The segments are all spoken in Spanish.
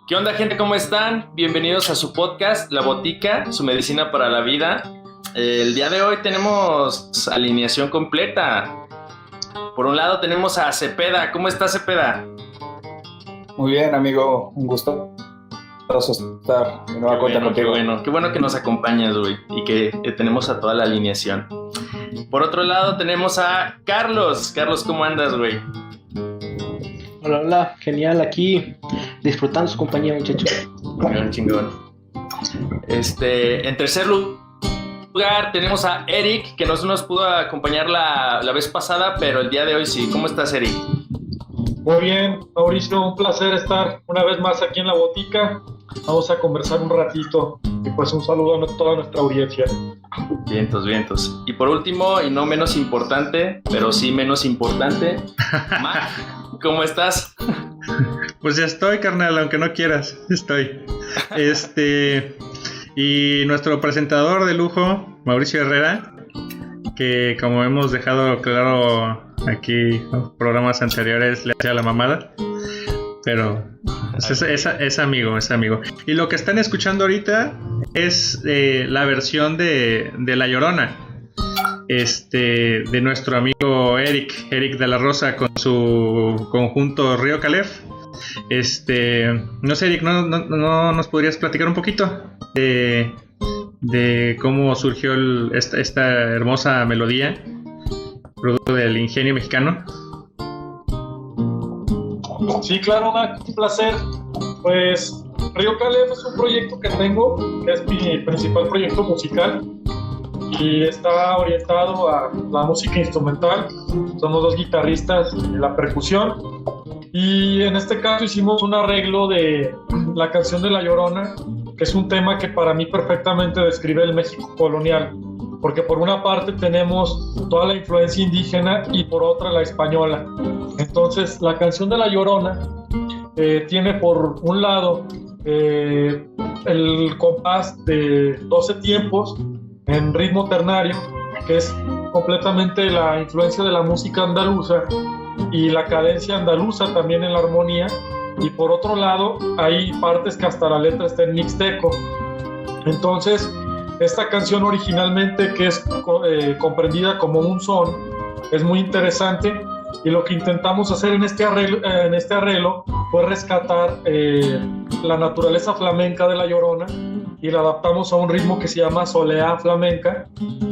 ¿Qué onda, gente? ¿Cómo están? Bienvenidos a su podcast, La Botica, su medicina para la vida. El día de hoy tenemos alineación completa. Por un lado tenemos a Cepeda. ¿Cómo estás, Cepeda? Muy bien, amigo. Un gusto estar de nueva cuenta contigo. Qué bueno que nos acompañas, güey, y que tenemos a toda la alineación. Por otro lado tenemos a Carlos. Carlos, ¿cómo andas, güey? Hola, genial, aquí disfrutando su compañía, muchachos. Chingón. En tercer lugar tenemos a Eric, que no nos pudo acompañar la vez pasada, pero el día de hoy sí. ¿Cómo estás, Eric? Muy bien, Mauricio, un placer estar una vez más aquí en La Botica. Vamos a conversar un ratito y pues un saludo a toda nuestra audiencia. Vientos. Y por último, y no menos importante, pero sí menos importante, Mac, ¿cómo estás? Pues ya estoy, carnal, aunque no quieras, estoy. Y nuestro presentador de lujo, Mauricio Herrera, que como hemos dejado claro aquí en los programas anteriores, le hacía la mamada, pero es amigo. Y lo que están escuchando ahorita es la versión de La Llorona, de nuestro amigo Eric de la Rosa con su conjunto Río Calef. No sé, Eric, ¿no nos podrías platicar un poquito de cómo surgió esta hermosa melodía, producto del ingenio mexicano? Sí, claro, Mac, un placer. Pues Río Calef es un proyecto que tengo, que es mi principal proyecto musical y está orientado a la música instrumental. Somos dos guitarristas en la percusión y en este caso hicimos un arreglo de la canción de La Llorona, que es un tema que para mí perfectamente describe el México colonial, porque por una parte tenemos toda la influencia indígena y por otra la española. Entonces la canción de La Llorona tiene por un lado el compás de 12 tiempos en ritmo ternario, que es completamente la influencia de la música andaluza, y la cadencia andaluza también en la armonía, y por otro lado hay partes que hasta la letra está en mixteco. Entonces esta canción originalmente, que es comprendida como un son, es muy interesante, y lo que intentamos hacer en este arreglo fue rescatar la naturaleza flamenca de La Llorona y la adaptamos a un ritmo que se llama soleá flamenca,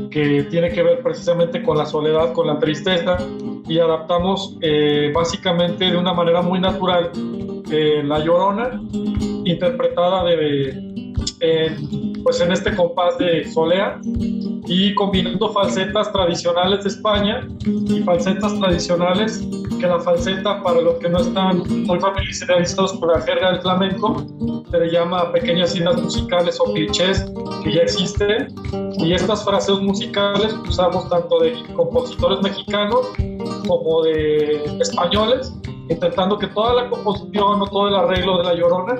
que tiene que ver precisamente con la soledad, con la tristeza, y adaptamos básicamente de una manera muy natural La Llorona, interpretada en este compás de solea, y combinando falsetas tradicionales de España y falsetas tradicionales, que la falseta, para los que no están muy familiarizados con la jerga del flamenco, se le llama pequeñas cintas musicales o clichés que ya existen, y estas frases musicales usamos tanto de compositores mexicanos como de españoles, intentando que toda la composición o todo el arreglo de La Llorona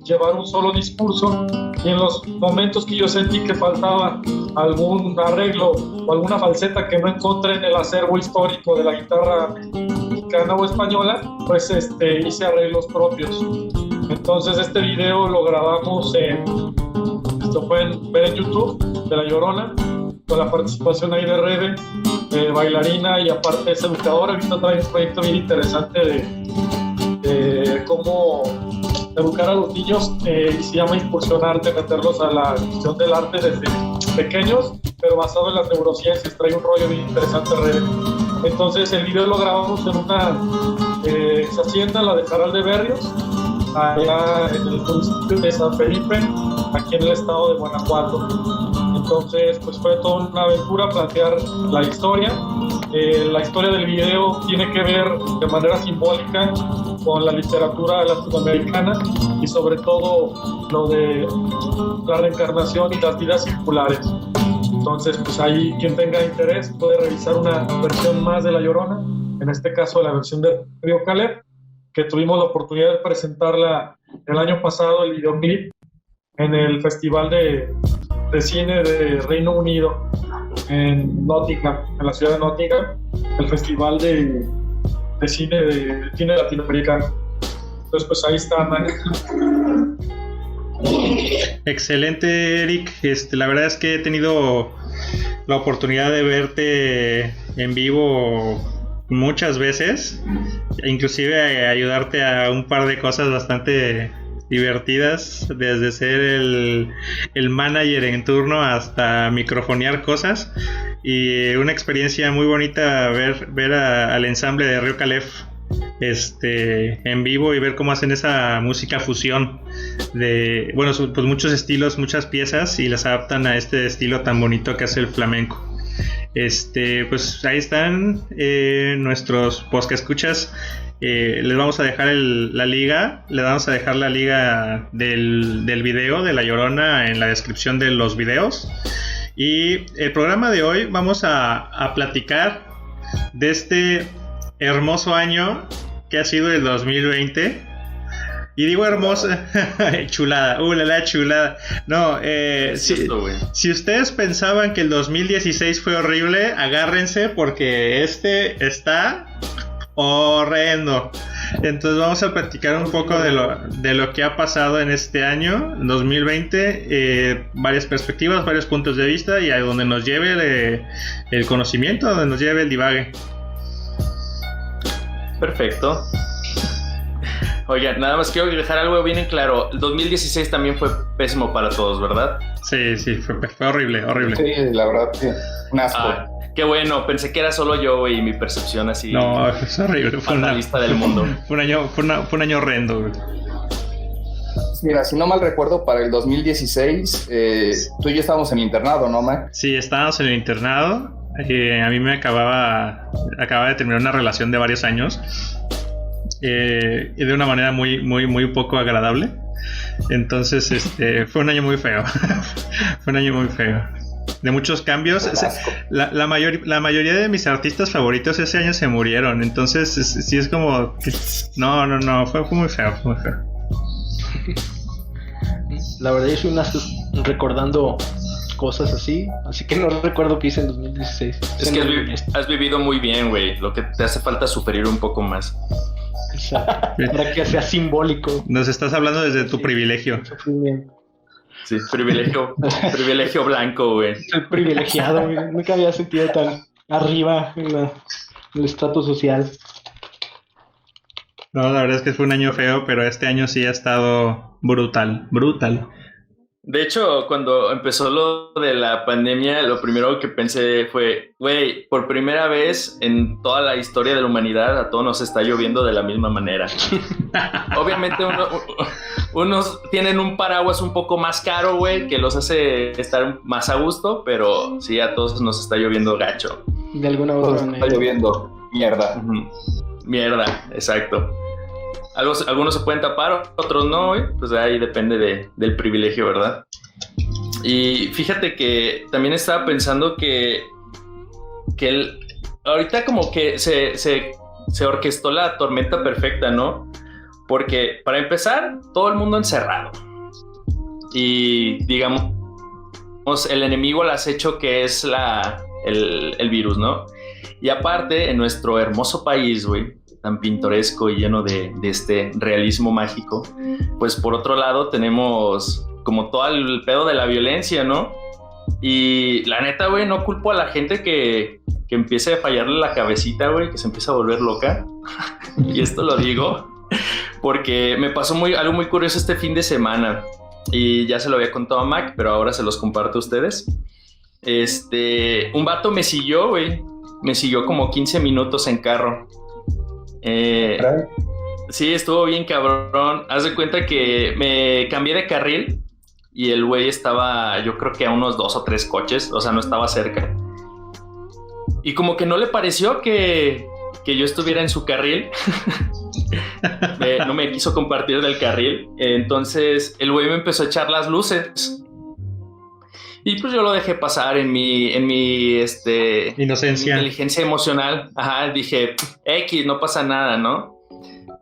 llevar un solo discurso, y en los momentos que yo sentí que faltaba algún arreglo o alguna falseta que no encontré en el acervo histórico de la guitarra mexicana o española, pues hice arreglos propios. Entonces este video lo grabamos lo pueden ver en YouTube, de La Llorona, con la participación ahí de Rebe, bailarina, y aparte es educadora. Ahorita trae un proyecto bien interesante de cómo educar a los niños, y se llama Impulsionarte, meterlos a la cuestión del arte desde pequeños, pero basado en las neurociencias. Trae un rollo bien interesante, Rebe. Entonces el video lo grabamos en una hacienda, la de Jaral de Berrios, allá en el municipio de San Felipe, aquí en el estado de Guanajuato. Entonces pues fue toda una aventura plantear la historia. La historia del video tiene que ver de manera simbólica con la literatura latinoamericana, y sobre todo lo de la reencarnación y las vidas circulares. Entonces pues ahí quien tenga interés puede revisar una versión más de La Llorona, en este caso la versión de Río Calef, que tuvimos la oportunidad de presentarla el año pasado, el videoclip, en el Festival de Cine de Reino Unido, en Nottingham, en la ciudad de Nottingham, el Festival de cine latinoamericano. Entonces, pues ahí están. Excelente, Eric. La verdad es que he tenido la oportunidad de verte en vivo muchas veces, inclusive ayudarte a un par de cosas bastante divertidas, desde ser el manager en turno hasta microfonear cosas, y una experiencia muy bonita ver al ensamble de Río Calef en vivo y ver cómo hacen esa música fusión de, bueno, pues muchos estilos, muchas piezas, y las adaptan a este estilo tan bonito que hace el flamenco. Pues ahí están nuestros podcast escuchas. Les vamos a dejar la liga del video de La Llorona en la descripción de los videos. Y el programa de hoy vamos a platicar de este hermoso año que ha sido el 2020. Y digo hermosa, chulada, la chulada. No, si ustedes pensaban que el 2016 fue horrible, agárrense porque está horrendo. Entonces vamos a platicar un poco de lo que ha pasado en este año 2020, varias perspectivas, varios puntos de vista, y a donde nos lleve el conocimiento, a donde nos lleve el divague. Perfecto. Oigan, nada más quiero dejar algo bien en claro. El 2016 también fue pésimo para todos, ¿verdad? Sí, fue horrible. Sí, la verdad, sí. Un asco. Qué bueno, pensé que era solo yo, güey, y mi percepción así. No, es horrible. Fue una lista del mundo. Fue un año horrendo, güey. Mira, si no mal recuerdo, para el 2016, tú y yo estábamos en el internado, ¿no, Mac? Sí, estábamos en el internado. A mí me acababa de terminar una relación de varios años. Y de una manera muy, muy, muy poco agradable. Entonces, fue un año muy feo. Fue un año muy feo. De muchos cambios. La mayoría de mis artistas favoritos ese año se murieron. Entonces, sí es como... No, fue muy feo, fue muy feo. La verdad, yo soy un asco recordando cosas así que no recuerdo qué hice en 2016. Es que has vivido muy bien, güey. Lo que te hace falta es sufrir un poco más. Para que sea simbólico. Nos estás hablando desde tu privilegio. Sí, privilegio blanco, güey. Soy privilegiado, güey. Nunca había sentido tan arriba en el estrato social. No, la verdad es que fue un año feo, pero este año sí ha estado brutal. De hecho, cuando empezó lo de la pandemia, lo primero que pensé fue, güey, por primera vez en toda la historia de la humanidad a todos nos está lloviendo de la misma manera. Obviamente unos tienen un paraguas un poco más caro, güey, que los hace estar más a gusto, pero sí, a todos nos está lloviendo gacho. De alguna otra manera. Está lloviendo mierda. Mierda, exacto. Algunos se pueden tapar, otros no, güey. Pues ahí depende del privilegio, ¿verdad? Y fíjate que también estaba pensando que ahorita como que se orquestó la tormenta perfecta, ¿no? Porque para empezar, todo el mundo encerrado. Y digamos, el enemigo al acecho que es el virus, ¿no? Y aparte, en nuestro hermoso país, güey, tan pintoresco y lleno de este realismo mágico, pues por otro lado tenemos como todo el pedo de la violencia, ¿no? Y la neta, güey, no culpo a la gente que empiece a fallarle la cabecita, güey, que se empieza a volver loca. Y esto lo digo porque me pasó algo muy curioso este fin de semana y ya se lo había contado a Mac, pero ahora se los comparto a ustedes. Un vato me siguió, güey. Me siguió como 15 minutos en carro. Sí, estuvo bien cabrón. Haz de cuenta que me cambié de carril y el güey estaba, yo creo que a unos 2 o 3 coches, o sea, no estaba cerca. Y como que no le pareció que yo estuviera en su carril. No me quiso compartir del carril. Entonces el güey me empezó a echar las luces. Y pues yo lo dejé pasar en mi inocencia, inteligencia emocional. Ajá, dije, X, no pasa nada, ¿no?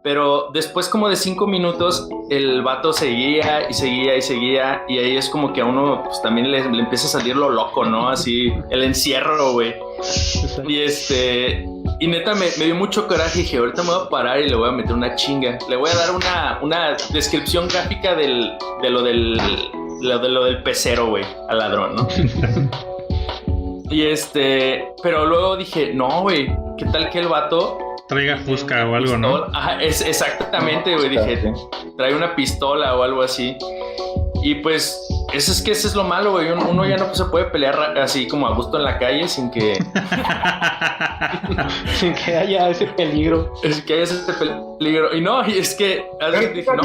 Pero después como de 5 minutos el vato seguía y seguía y seguía, y ahí es como que a uno pues también le empieza a salir lo loco, ¿no? Así, el encierro, güey. Y neta me dio mucho coraje. Dije, ahorita me voy a parar y le voy a meter una chinga. Le voy a dar una descripción gráfica de lo del pecero, güey, al ladrón, ¿no? Y pero luego dije, no, güey, ¿qué tal que el vato traiga fusca o algo, ¿no? Ajá, exactamente, güey. Dije, trae una pistola o algo así. Y pues, eso es lo malo, güey. Uno ya no se puede pelear así como a gusto en la calle sin que... sin que haya ese peligro. Es que haya ese peligro. Y no, y es que... Dije, no.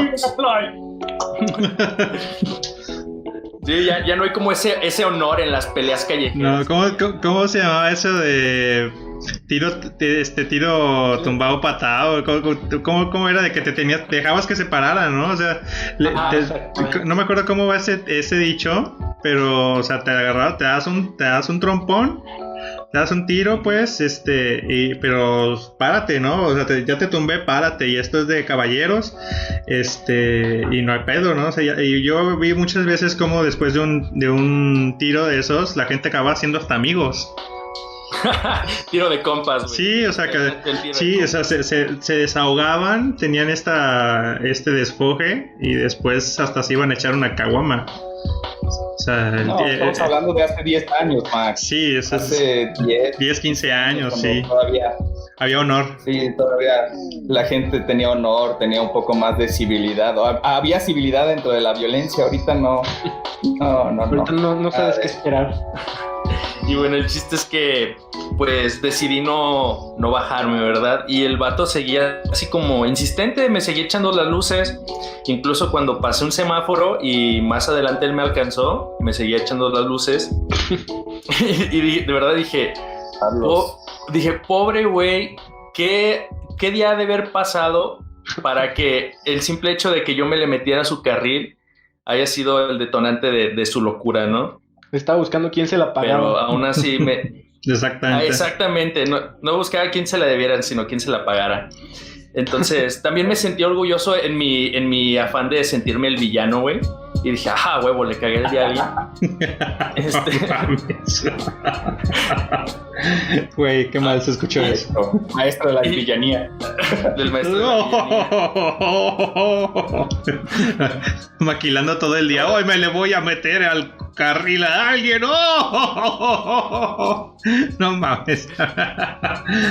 Sí, ya no hay como ese honor en las peleas callejeras. No, ¿cómo se llamaba eso de... tiro tumbado patado? ¿Cómo era de que te dejabas que se parara, ¿no? O sea, no me acuerdo cómo va ese dicho, pero, o sea, te agarras, te das un trompón, te das un tiro, pues, pero párate, ¿no? O sea, ya te tumbé, párate, y esto es de caballeros, y no hay pedo, ¿no? O sea, y yo vi muchas veces como después de un tiro de esos, la gente acaba siendo hasta amigos. Tiro de compas, güey. Sí, o sea que sí, o sea, se desahogaban, tenían este desfogue y después hasta se iban a echar una caguama. O sea, no, estamos hablando de hace 10 años, Max. Sí, hace 10, 15 años, sí. Todavía había honor. Sí, todavía la gente tenía honor, tenía un poco más de civilidad. Había civilidad dentro de la violencia, ahorita no. Ahorita no sabes qué esperar. Y bueno, el chiste es que pues decidí no bajarme, ¿verdad? Y el vato seguía así como insistente, me seguía echando las luces. Incluso cuando pasé un semáforo y más adelante él me alcanzó, me seguía echando las luces. Y de verdad dije, pobre güey, ¿qué día ha de haber pasado para que el simple hecho de que yo me le metiera a su carril haya sido el detonante de su locura, ¿no? Estaba buscando quién se la pagaba. Pero aún así Exactamente. No buscaba quién se la debieran, sino quién se la pagara. Entonces, también me sentí orgulloso en mi afán de sentirme el villano, güey. Y dije, ajá, huevo, le cagué el día a alguien. Güey, qué mal se escuchó eso. Maestro de la villanía. Del maestro de la villanía. Maquilando todo el día. Hoy me le voy a meter al carril a alguien. No mames.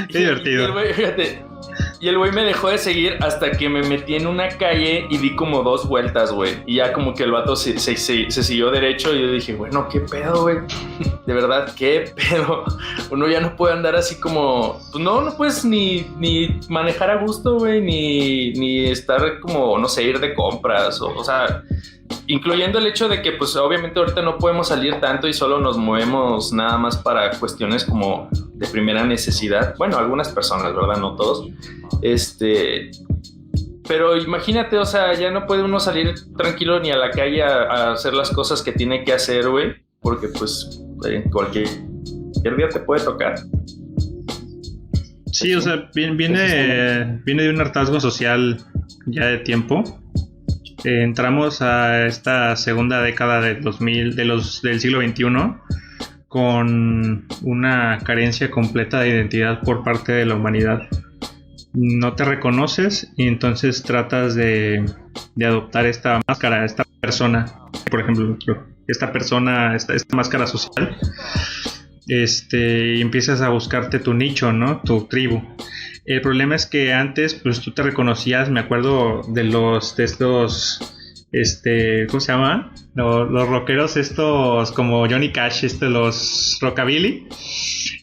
Qué divertido. Y el güey me dejó de seguir hasta que me metí en una calle y di como 2 vueltas, güey. Y ya como que el vato se siguió derecho y yo dije, bueno, ¿qué pedo, güey? De verdad, ¿qué pedo? Uno ya no puede andar así como... Pues no puedes ni manejar a gusto, güey, ni estar como, no sé, ir de compras. O sea, incluyendo el hecho de que pues obviamente ahorita no podemos salir tanto y solo nos movemos nada más para cuestiones como de primera necesidad. Bueno, algunas personas, ¿verdad? No todos. Pero imagínate, o sea, ya no puede uno salir tranquilo ni a la calle a hacer las cosas que tiene que hacer, güey, porque pues cualquier día te puede tocar. Sí, o sea, viene de un hartazgo social ya de tiempo. Entramos a esta segunda década del siglo XXI con una carencia completa de identidad por parte de la humanidad. No te reconoces y entonces tratas de adoptar esta máscara, esta persona, por ejemplo, esta máscara social, y empiezas a buscarte tu nicho, ¿no? Tu tribu. El problema es que antes, pues tú te reconocías, me acuerdo de estos, ¿cómo se llama? Los rockeros estos como Johnny Cash, los rockabilly.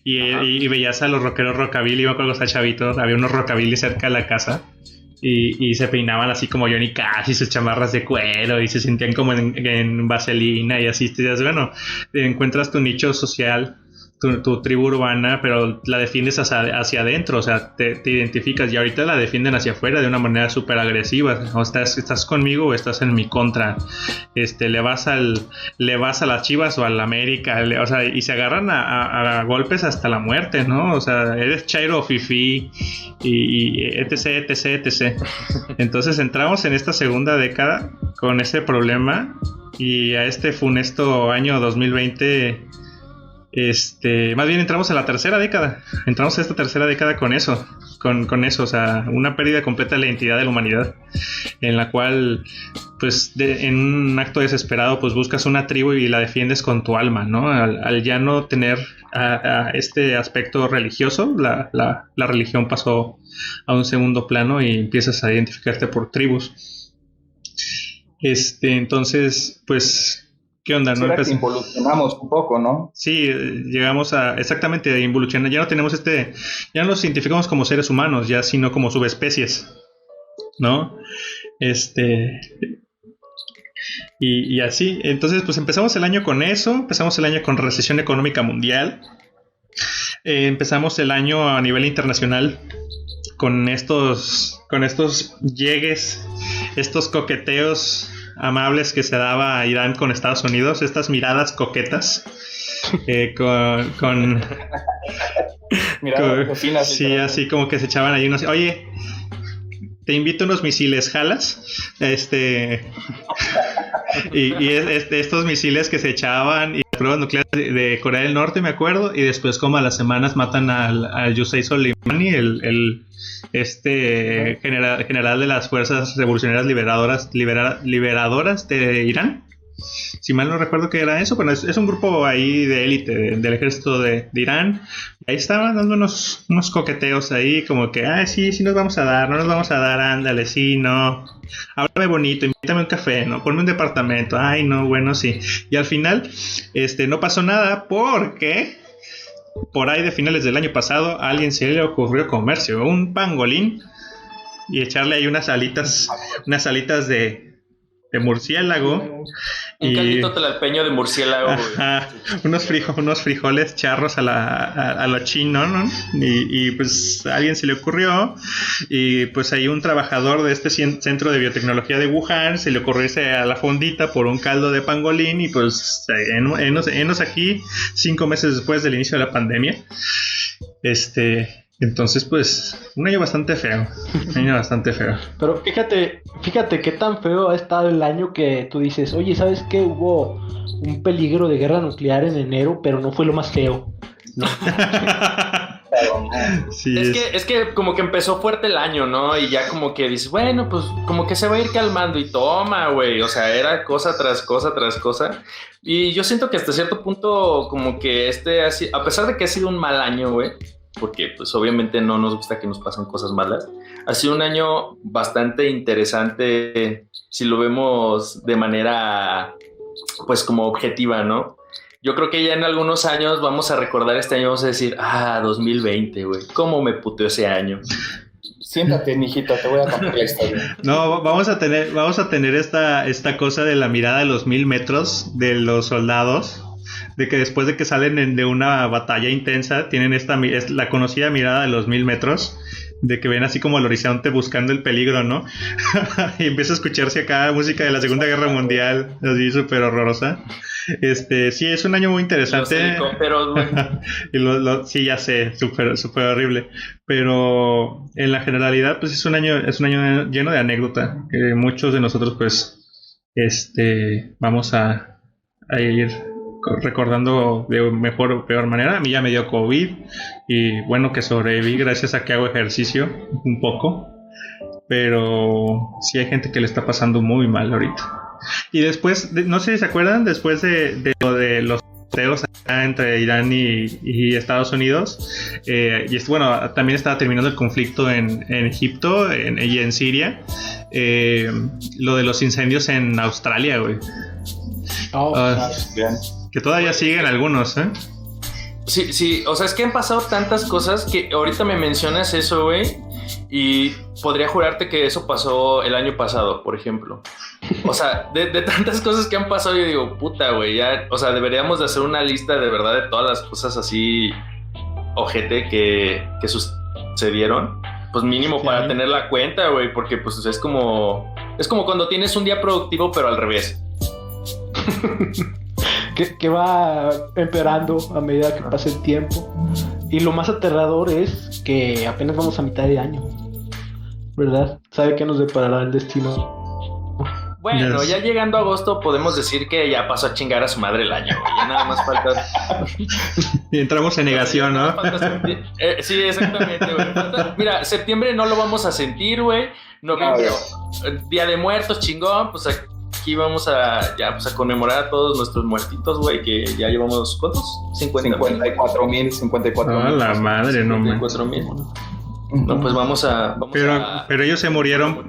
Y veías a los rockeros rockabilly, me acuerdo que chavitos, había unos rockabilly cerca de la casa. Y se peinaban así como Johnny Cash y sus chamarras de cuero y se sentían como en vaselina y así. Te dices, bueno, encuentras tu nicho social, tu tribu urbana, pero la defiendes hacia adentro, o sea, te identificas, y ahorita la defienden hacia afuera de una manera súper agresiva. O estás conmigo o estás en mi contra. Le vas a las Chivas o al América, o sea, y se agarran a golpes hasta la muerte, ¿no? O sea, eres chairo o fifí y etc. Entonces entramos en esta segunda década con ese problema, y a este funesto año 2020 Más bien entramos a la tercera década. Entramos a esta tercera década con eso. Con eso, o sea, una pérdida completa de la identidad de la humanidad. En la cual, pues, en un acto desesperado, pues buscas una tribu y la defiendes con tu alma, ¿no? Al ya no tener a este aspecto religioso, la religión pasó a un segundo plano y empiezas a identificarte por tribus. Entonces, pues, ¿qué onda? ¿No? Que involucionamos un poco, ¿no? Sí, llegamos a exactamente involucionar. Ya no tenemos ya no nos identificamos como seres humanos, ya sino como subespecies, ¿no? Y así. Entonces, pues empezamos el año con eso. Empezamos el año con recesión económica mundial. Empezamos el año a nivel internacional con estos llegues, estos coqueteos amables que se daba a Irán con Estados Unidos, estas miradas coquetas con miradas cocinas, sí, así como que se echaban ahí unos, oye, te invito a unos misiles, ¿jalas? y estos misiles que se echaban y pruebas nucleares de Corea del Norte, me acuerdo, y después como a las semanas matan al Yusei Soleimani, el general de las fuerzas revolucionarias liberadoras de Irán. Si mal no recuerdo que era eso, pero es un grupo ahí de élite del ejército de Irán. Ahí estaban dando unos coqueteos ahí, como que, sí nos vamos a dar, no nos vamos a dar, ándale, sí, no. Háblame bonito, invítame un café, ¿no? Ponme un departamento, ay, no, bueno, sí. Y al final, no pasó nada porque por ahí de finales del año pasado a alguien se le ocurrió comerse un pangolín y echarle ahí unas alitas de murciélago. Un caldito tlalpeño de murciélago, ajá, unos frijoles charros a lo chino, ¿no? Y pues a alguien se le ocurrió, y pues ahí un trabajador de este centro de biotecnología de Wuhan se le ocurrió irse a la fondita por un caldo de pangolín, y pues enos aquí 5 meses después del inicio de la pandemia. Entonces, pues, un año bastante feo. Pero fíjate qué tan feo ha estado el año que tú dices, oye, ¿sabes qué? Hubo un peligro de guerra nuclear en enero, pero no fue lo más feo. No. Sí, es que como que empezó fuerte el año, ¿no? Y ya como que dices, bueno, pues como que se va a ir calmando y toma, güey. O sea, era cosa tras cosa tras cosa. Y yo siento que hasta cierto punto como que a pesar de que ha sido un mal año, güey, porque pues obviamente no nos gusta que nos pasen cosas malas, ha sido un año bastante interesante si lo vemos de manera pues como objetiva, ¿no? Yo creo que ya en algunos años vamos a recordar este año, vamos a decir, 2020, güey, ¿cómo me puteó ese año? Siéntate, mijito, te voy a contar la historia. No, vamos a tener esta cosa de la mirada de los 1000 metros de los soldados, de que después de que salen de una batalla intensa, tienen la conocida mirada de los 1000 metros, de que ven así como al horizonte buscando el peligro, ¿no? Y empieza a escucharse acá música de la Segunda Guerra Mundial, así súper horrorosa. Sí, es un año muy interesante. Pero sí, ya sé, súper horrible. Pero en la generalidad, pues es un año lleno de anécdota. Muchos de nosotros, pues, vamos a ir recordando de mejor o peor manera. A mí ya me dio COVID y bueno, que sobreviví gracias a que hago ejercicio un poco, pero sí hay gente que le está pasando muy mal ahorita. Y después, no sé si se acuerdan, después de lo de los teos entre Irán y Estados Unidos, y bueno, también estaba terminando el conflicto en Egipto y en Siria, lo de los incendios en Australia, güey. Que todavía siguen algunos, ¿eh? Sí, o sea, es que han pasado tantas cosas que ahorita me mencionas eso, güey, y podría jurarte que eso pasó el año pasado, por ejemplo. O sea, de tantas cosas que han pasado, yo digo, puta, güey, ya, o sea, deberíamos de hacer una lista de verdad de todas las cosas así ojete que sucedieron, pues mínimo sí, para tener la cuenta, güey, porque pues es como cuando tienes un día productivo, pero al revés. que va empeorando a medida que pasa el tiempo. Y lo más aterrador es que apenas vamos a mitad de año, ¿verdad? ¿Sabe qué nos deparará el destino? Bueno, ya llegando a agosto podemos decir que ya pasó a chingar a su madre el año, güey. Ya nada más falta... Y entramos en negación, ¿no? Sí, exactamente, güey. Mira, septiembre no lo vamos a sentir, güey. Noviembre, Día de Muertos, chingón. Pues aquí vamos a conmemorar a todos nuestros muertitos, güey, que ya llevamos, ¿cuántos? 54,000. Ah, la madre, no me. 54,000. No, pues vamos a... Pero ellos se murieron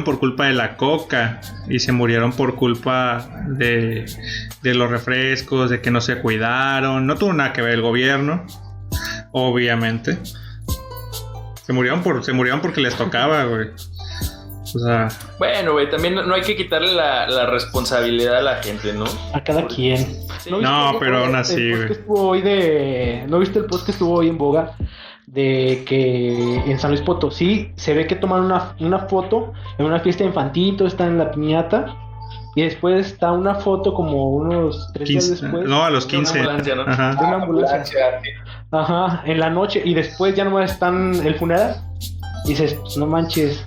por culpa de la coca y se murieron por culpa de los refrescos, de que no se cuidaron. No tuvo nada que ver el gobierno, obviamente. Se murieron porque les tocaba, güey. O sea... Bueno, güey, también no hay que quitarle la responsabilidad a la gente, ¿no? A cada quien. Sí. No, pero aún así, güey. ¿No viste el post que estuvo hoy en boga? De que en San Luis Potosí se ve que toman una foto en una fiesta infantil, todo está en la piñata, y después está una foto como unos 3 días después. No, a los 15. De una ambulancia, ¿no? Ajá. De una ambulancia. Ajá, en la noche, y después ya nomás están el funeral. Y dices, no manches,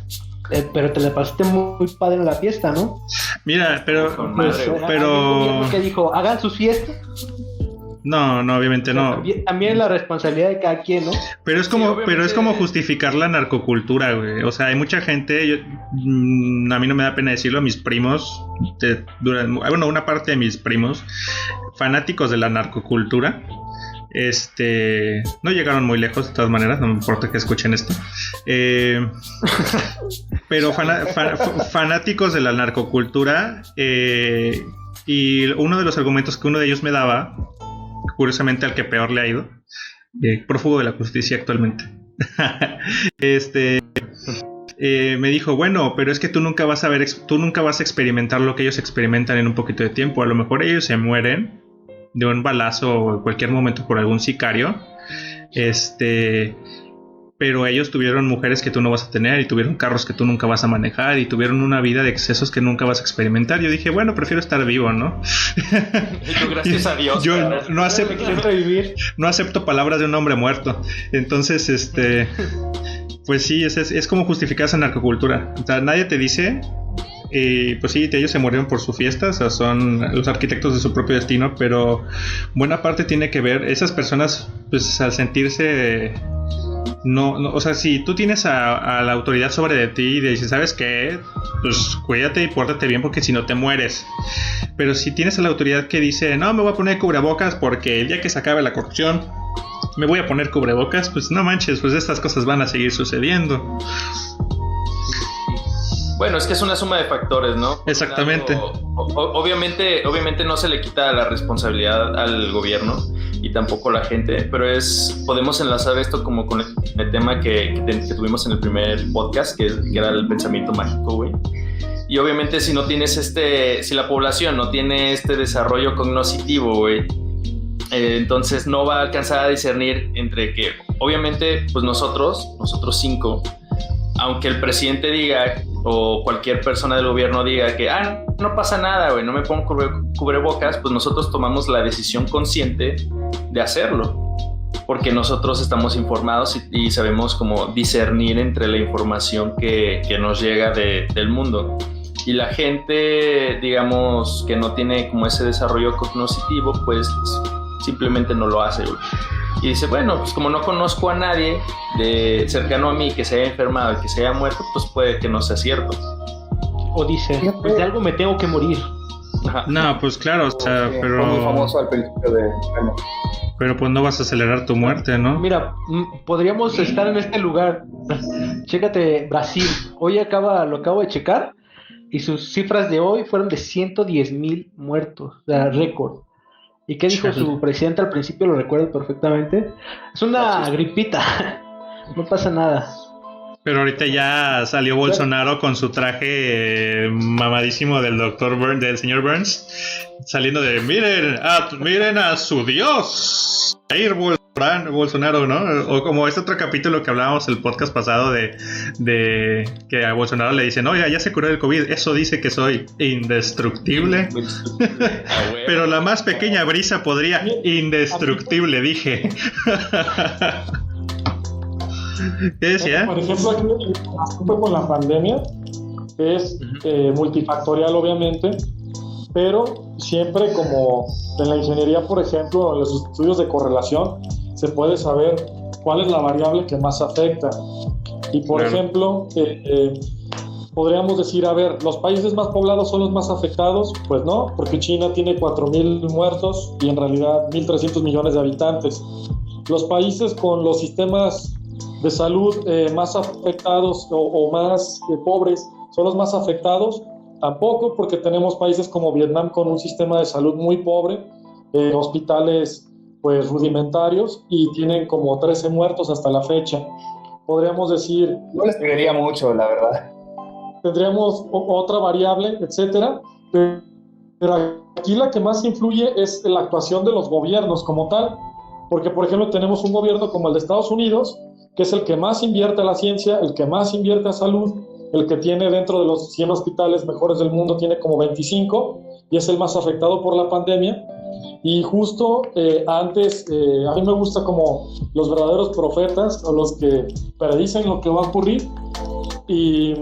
pero te la pasaste muy padre en la fiesta, ¿no? Mira, pero... que dijo, hagan sus fiestas. No, obviamente no. También la responsabilidad de cada quien, ¿no? Pero es como justificar la narcocultura, güey. O sea, hay mucha gente, a mí no me da pena decirlo, mis primos, una parte de mis primos, fanáticos de la narcocultura, no llegaron muy lejos de todas maneras, no me importa que escuchen esto. Pero fanáticos de la narcocultura, y uno de los argumentos que uno de ellos me daba, curiosamente al que peor le ha ido, prófugo de la justicia actualmente, me dijo, bueno, pero es que tú nunca vas a experimentar lo que ellos experimentan en un poquito de tiempo. A lo mejor ellos se mueren de un balazo o en cualquier momento por algún sicario, pero ellos tuvieron mujeres que tú no vas a tener, y tuvieron carros que tú nunca vas a manejar, y tuvieron una vida de excesos que nunca vas a experimentar. Yo dije, bueno, prefiero estar vivo, ¿no? Gracias a Dios. Yo no acepto palabras de un hombre muerto. Entonces, pues sí, es como justificar esa narcocultura. O sea, nadie te dice... pues sí, ellos se murieron por su fiesta, o sea, son los arquitectos de su propio destino, pero buena parte tiene que ver, esas personas, pues al sentirse... No, o sea, si tú tienes a la autoridad sobre de ti y dices, ¿sabes qué? Pues cuídate y pórtate bien porque si no te mueres. Pero si tienes a la autoridad que dice, no, me voy a poner cubrebocas porque el día que se acabe la corrupción me voy a poner cubrebocas, pues no manches, pues estas cosas van a seguir sucediendo. Bueno, es que es una suma de factores, ¿no? Exactamente. Obviamente no se le quita la responsabilidad al gobierno y tampoco a la gente, pero podemos enlazar esto como con el tema que tuvimos en el primer podcast, que era el pensamiento mágico, güey. Y obviamente si no tienes si la población no tiene este desarrollo cognoscitivo, güey, entonces no va a alcanzar a discernir entre que, obviamente, pues nosotros 5, aunque el presidente diga o cualquier persona del gobierno diga que no pasa nada, güey, no me pongo cubrebocas, pues nosotros tomamos la decisión consciente de hacerlo, porque nosotros estamos informados y sabemos cómo discernir entre la información que nos llega del mundo. Y la gente, digamos, que no tiene como ese desarrollo cognoscitivo, pues simplemente no lo hace, güey. Y dice, bueno, pues como no conozco a nadie cercano a mí que se haya enfermado y que se haya muerto, pues puede que no sea cierto. O dice, pues de algo me tengo que morir. Ajá. No, pues claro, o sea, pero... Fue muy famoso al principio de... Bueno. Pero pues no vas a acelerar tu muerte, ¿no? Mira, podríamos estar en este lugar. Chécate, Brasil. Hoy lo acabo de checar, y sus cifras de hoy fueron de 110,000 muertos, o sea, récord. ¿Y qué dijo su presidente al principio? Lo recuerdo perfectamente. Es una gripita. No pasa nada. Pero ahorita ya salió Bolsonaro con su traje mamadísimo del del señor Burns, saliendo de miren a su Dios, Jair Bolsonaro, ¿no? O como este otro capítulo que hablábamos el podcast pasado de que a Bolsonaro le dicen, oiga, ya se curó del COVID, eso dice que soy indestructible. Pero la más pequeña brisa podría indestructible, dije. ¿Qué decía? Por ejemplo, aquí con la pandemia, es multifactorial obviamente, pero siempre como en la ingeniería, por ejemplo, en los estudios de correlación, se puede saber cuál es la variable que más afecta. Y por ejemplo, podríamos decir, a ver, ¿los países más poblados son los más afectados? Pues no, porque China tiene 4.000 muertos y en realidad 1.300 millones de habitantes. Los países con los sistemas de salud más afectados o más pobres son los más afectados. Tampoco, porque tenemos países como Vietnam con un sistema de salud muy pobre, hospitales pues rudimentarios y tienen como 13 muertos hasta la fecha. Podríamos decir... No les creería mucho, la verdad. Tendríamos otra variable, etcétera, pero aquí la que más influye es la actuación de los gobiernos como tal, porque por ejemplo tenemos un gobierno como el de Estados Unidos, que es el que más invierte a la ciencia, el que más invierte a salud, el que tiene dentro de los 100 hospitales mejores del mundo, tiene como 25, y es el más afectado por la pandemia. Y justo antes, a mí me gusta como los verdaderos profetas, o los que predicen lo que va a ocurrir, y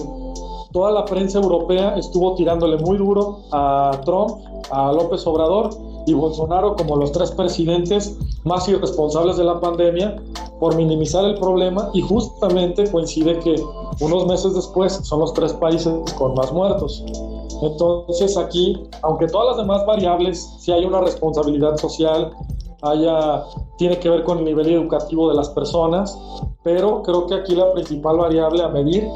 toda la prensa europea estuvo tirándole muy duro a Trump, a López Obrador y Bolsonaro como los 3 presidentes más irresponsables de la pandemia por minimizar el problema, y justamente coincide que unos meses después son los 3 países con más muertos. Entonces aquí, aunque todas las demás variables, sí hay una responsabilidad social, tiene que ver con el nivel educativo de las personas, pero creo que aquí la principal variable a medir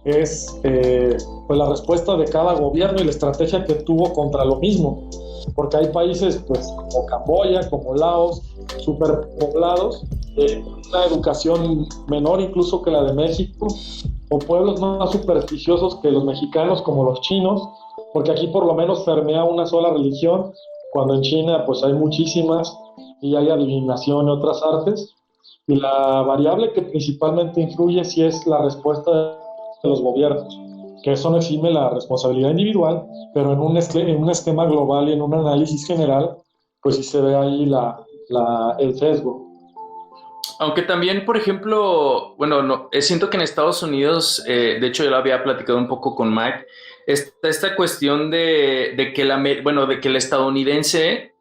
es pues la respuesta de cada gobierno y la estrategia que tuvo contra lo mismo, porque hay países pues, como Camboya, como Laos, superpoblados, una educación menor incluso que la de México, o pueblos más supersticiosos que los mexicanos como los chinos, porque aquí por lo menos permea una sola religión, cuando en China pues hay muchísimas y hay adivinación y otras artes. Y la variable que principalmente influye sí es la respuesta de los gobiernos, que eso no exime la responsabilidad individual, pero en un esquema global y en un análisis general, pues sí se ve ahí el sesgo. Aunque también, por ejemplo, bueno, no, siento que en Estados Unidos, de hecho yo lo había platicado un poco con Mike, está esta cuestión de que el estadounidense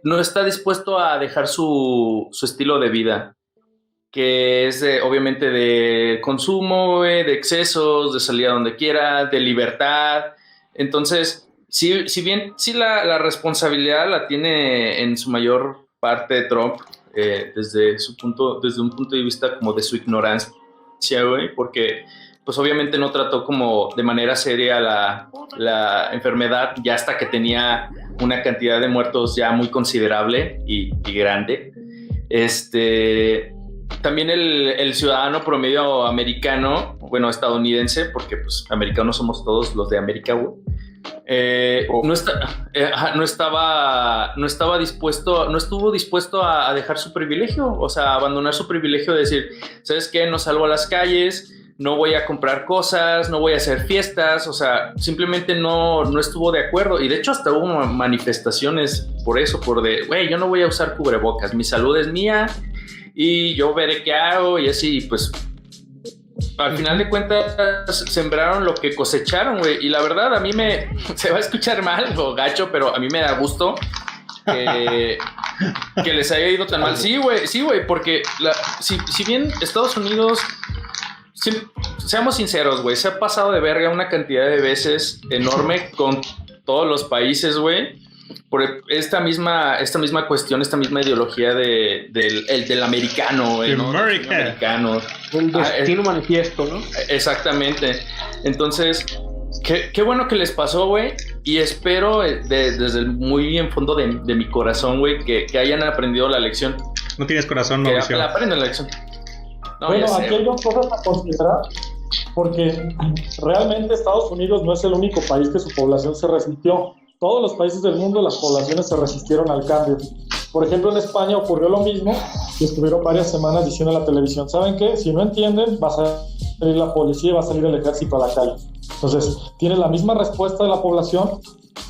no está dispuesto a dejar su estilo de vida, que es obviamente de consumo, de excesos, de salir a donde quiera, de libertad. Entonces, si bien la responsabilidad la tiene en su mayor parte Trump, desde un punto de vista como de su ignorancia, güey, porque pues obviamente no trató como de manera seria la enfermedad ya hasta que tenía una cantidad de muertos ya muy considerable y grande. También el ciudadano promedio americano, bueno, estadounidense, porque pues americanos somos todos los de América, güey. No estuvo dispuesto a dejar su privilegio, o sea, abandonar su privilegio de decir, ¿sabes qué? No salgo a las calles, no voy a comprar cosas, no voy a hacer fiestas, o sea, simplemente no estuvo de acuerdo. Y de hecho hasta hubo manifestaciones por eso, güey, yo no voy a usar cubrebocas, mi salud es mía y yo veré qué hago, y así, pues al final de cuentas sembraron lo que cosecharon, güey. Y la verdad a mí se va a escuchar mal o gacho, pero a mí me da gusto que les haya ido tan mal. Sí, güey, porque si bien Estados Unidos, seamos sinceros, güey, se ha pasado de verga una cantidad de veces enorme con todos los países, güey, por esta misma cuestión, esta misma ideología del americano, güey, ¿no? Americano. El destino manifiesto, ¿no? Exactamente. Entonces, qué bueno que les pasó, güey, y espero desde el muy en fondo de mi corazón, güey, que hayan aprendido la lección. No tienes corazón, no. Que aprendan la lección. No, bueno, aquí hay dos cosas a considerar, porque realmente Estados Unidos no es el único país que su población se resistió. Todos los países del mundo, las poblaciones se resistieron al cambio. Por ejemplo, en España ocurrió lo mismo y estuvieron varias semanas diciendo en la televisión, ¿saben qué? Si no entienden, va a salir la policía y va a salir el ejército a la calle. Entonces, tiene la misma respuesta de la población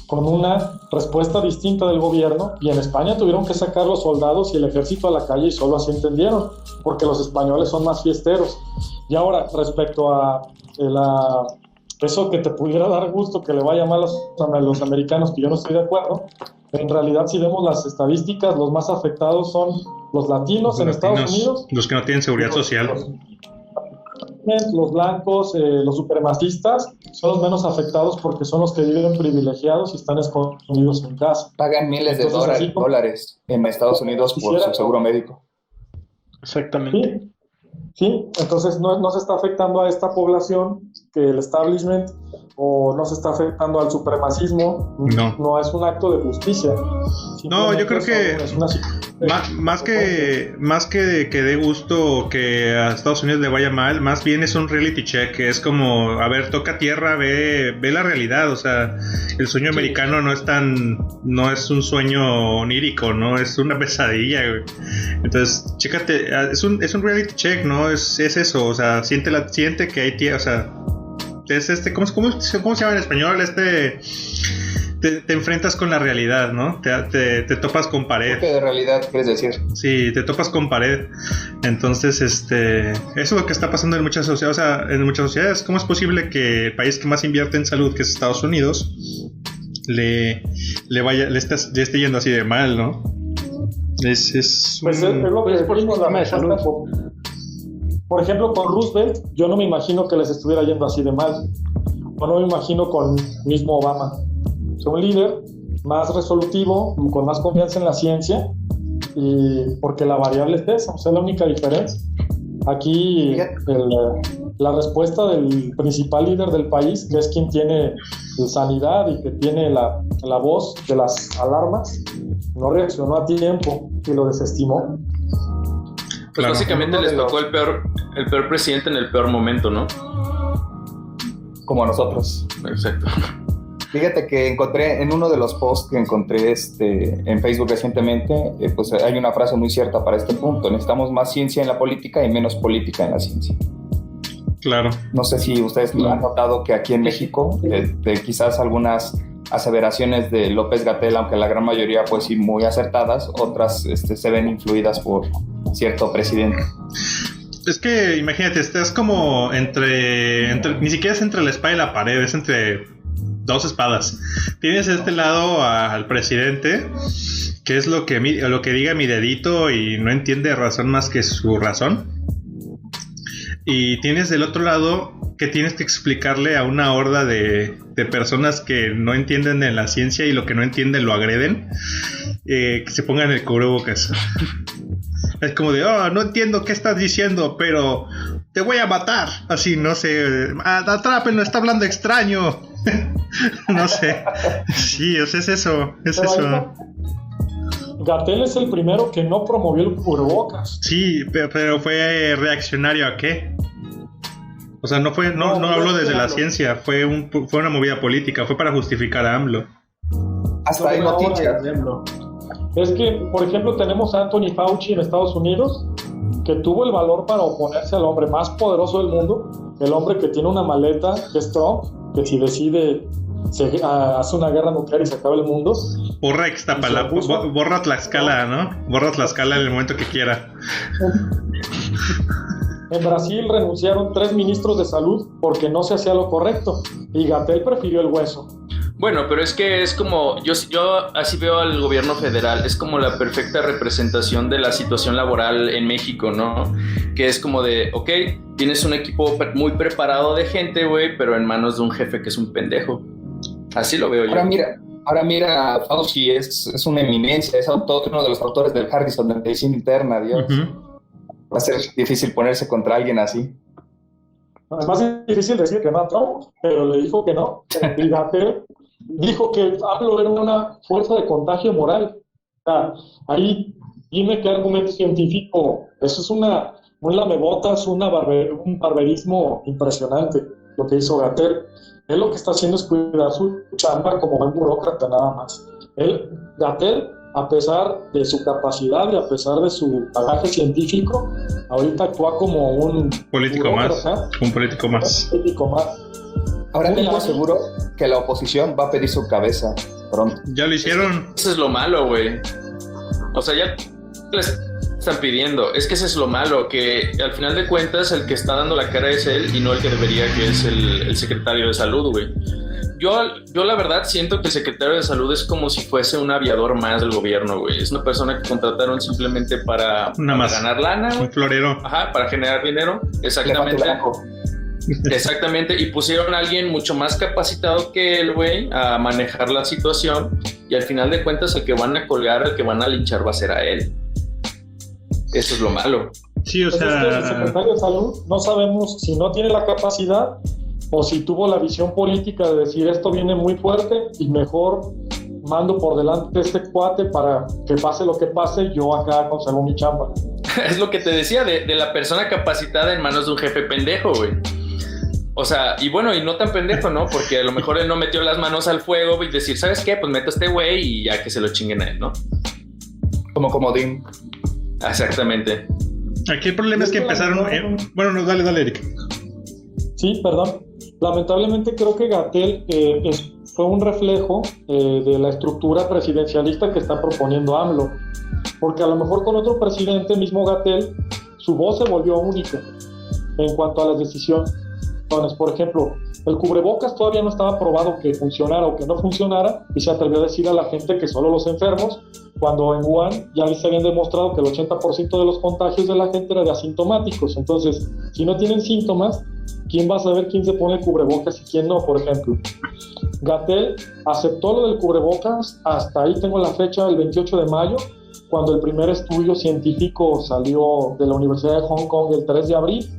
con una respuesta distinta del gobierno, y en España tuvieron que sacar los soldados y el ejército a la calle y solo así entendieron, porque los españoles son más fiesteros. Y ahora, respecto a eso que te pudiera dar gusto que le vaya mal a los americanos, que yo no estoy de acuerdo, en realidad si vemos las estadísticas, los más afectados son los latinos en Estados Unidos. Los que no tienen seguridad social. Los blancos, los supremacistas son los menos afectados porque son los que viven privilegiados y están escondidos en casa. Pagan miles de dólares en Estados Unidos por su seguro médico. Exactamente. Sí, entonces no se está afectando a esta población que el establishment, o no se está afectando al supremacismo. No es un acto de justicia. No, yo creo que más que dé gusto que a Estados Unidos le vaya mal, más bien es un reality check, que es como, a ver, toca tierra, ve la realidad. O sea, el sueño americano no es un sueño onírico, no es una pesadilla, güey. Entonces, chécate, es un reality check, ¿no? Es eso, o sea, siente que hay tierra, o sea, es ¿cómo se llama en español? Te enfrentas con la realidad, ¿no? Te topas con pared. ¿Qué de realidad quieres decir? Sí, te topas con pared. Entonces, eso es lo que está pasando en muchas sociedades. O sea, en muchas sociedades, ¿cómo es posible que el país que más invierte en salud, que es Estados Unidos, le esté yendo así de mal, ¿no? Es lo que decimos, la salud. Por ejemplo, con Roosevelt, yo no me imagino que les estuviera yendo así de mal. O no me imagino con mismo Obama. Es un líder más resolutivo, con más confianza en la ciencia, y porque la variable es esa, o sea, la única diferencia. Aquí la respuesta del principal líder del país, que es quien tiene sanidad y que tiene la voz de las alarmas, no reaccionó a tiempo y lo desestimó. Pues claro, básicamente les tocó el peor presidente en el peor momento, ¿no? Como a nosotros. Exacto. Fíjate que encontré en uno de los posts que encontré en Facebook recientemente, pues hay una frase muy cierta para este punto. Necesitamos más ciencia en la política y menos política en la ciencia. Claro. No sé si ustedes han notado que aquí en México, quizás algunas aseveraciones de López-Gatell, aunque la gran mayoría pues sí muy acertadas, otras se ven influidas por cierto presidente. Es que imagínate, estás como ni siquiera es entre la espada y la pared, es entre dos espadas. Tienes de este lado al presidente, que es lo que diga mi dedito y no entiende razón más que su razón. Y tienes del otro lado que tienes que explicarle a una horda de personas que no entienden de la ciencia y lo que no entienden lo agreden, que se pongan el cubrebocas. Es como de, no entiendo qué estás diciendo, pero te voy a matar. Así, no sé, atrápenlo, está hablando extraño. No sé. Sí, es eso. Gatell es el primero que no promovió el cubrebocas. Sí, pero fue reaccionario ¿a qué? O sea, no habló desde la ciencia, fue una movida política, fue para justificar a AMLO. Hasta hay noticias. Es que, por ejemplo, tenemos a Anthony Fauci en Estados Unidos, que tuvo el valor para oponerse al hombre más poderoso del mundo, el hombre que tiene una maleta, que es Trump, que si decide hace una guerra nuclear y se acaba el mundo. Borra Tlaxcala, ¿no? Borra Tlaxcala en el momento que quiera. En Brasil renunciaron 3 ministros de salud porque no se hacía lo correcto, y Gatell prefirió el hueso. Bueno, pero es que es como, yo así veo al gobierno federal, es como la perfecta representación de la situación laboral en México, ¿no? Que es como de, ok, tienes un equipo muy preparado de gente, güey, pero en manos de un jefe que es un pendejo. Así lo veo yo. Ahora mira, Fauci es una eminencia, es uno de los autores del Harrison de Medicina Interna, Dios. Uh-huh. Va a ser difícil ponerse contra alguien así. Además es difícil decir que no a Trump, pero le dijo que no. Y Gatell dijo que AMLO era una fuerza de contagio moral. O sea, ahí dime qué argumento científico. Eso es un lamebotas, un barberismo impresionante lo que hizo Gatell. Él lo que está haciendo es cuidar su chamba como buen burócrata nada más. Gatell, a pesar de su capacidad y a pesar de su bagaje científico, ahorita actúa como un político más. Un político más. Ahora tengo seguro que la oposición va a pedir su cabeza pronto. Ya lo hicieron. Eso es lo malo, güey. O sea, ya les están pidiendo. Es que ese es lo malo, que al final de cuentas el que está dando la cara es él y no el que debería, que es el secretario de salud, güey. Yo la verdad siento que el secretario de salud es como si fuese un aviador más del gobierno, güey. Es una persona que contrataron simplemente para ganar lana. Un florero. Ajá, para generar dinero. Exactamente. Exactamente, y pusieron a alguien mucho más capacitado que él, güey, a manejar la situación, y al final de cuentas el que van a colgar, el que van a linchar va a ser a él. Eso es lo malo. Sí, o sea... Es que el secretario de salud no sabemos si no tiene la capacidad o si tuvo la visión política de decir esto viene muy fuerte y mejor mando por delante este cuate para que pase lo que pase, yo acá conservo mi chamba. Es lo que te decía de la persona capacitada en manos de un jefe pendejo, güey. O sea, y bueno, y no tan pendejo, ¿no? Porque a lo mejor él no metió las manos al fuego y decir, ¿sabes qué? Pues meto a este güey y ya que se lo chinguen a él, ¿no? Como comodín. Exactamente. Aquí el problema es que empezaron... Bueno, no, dale, Eric. Sí, perdón. Lamentablemente creo que Gatell fue un reflejo de la estructura presidencialista que está proponiendo AMLO. Porque a lo mejor con otro presidente, mismo Gatell, su voz se volvió única en cuanto a las decisiones. Por ejemplo, el cubrebocas todavía no estaba probado que funcionara o que no funcionara, y se atrevió a decir a la gente que solo los enfermos, cuando en Wuhan ya se habían demostrado que el 80% de los contagios de la gente era de asintomáticos. Entonces, si no tienen síntomas, ¿quién va a saber quién se pone el cubrebocas y quién no, por ejemplo? Gatell aceptó lo del cubrebocas, hasta ahí tengo la fecha, el 28 de mayo, cuando el primer estudio científico salió de la Universidad de Hong Kong el 3 de abril,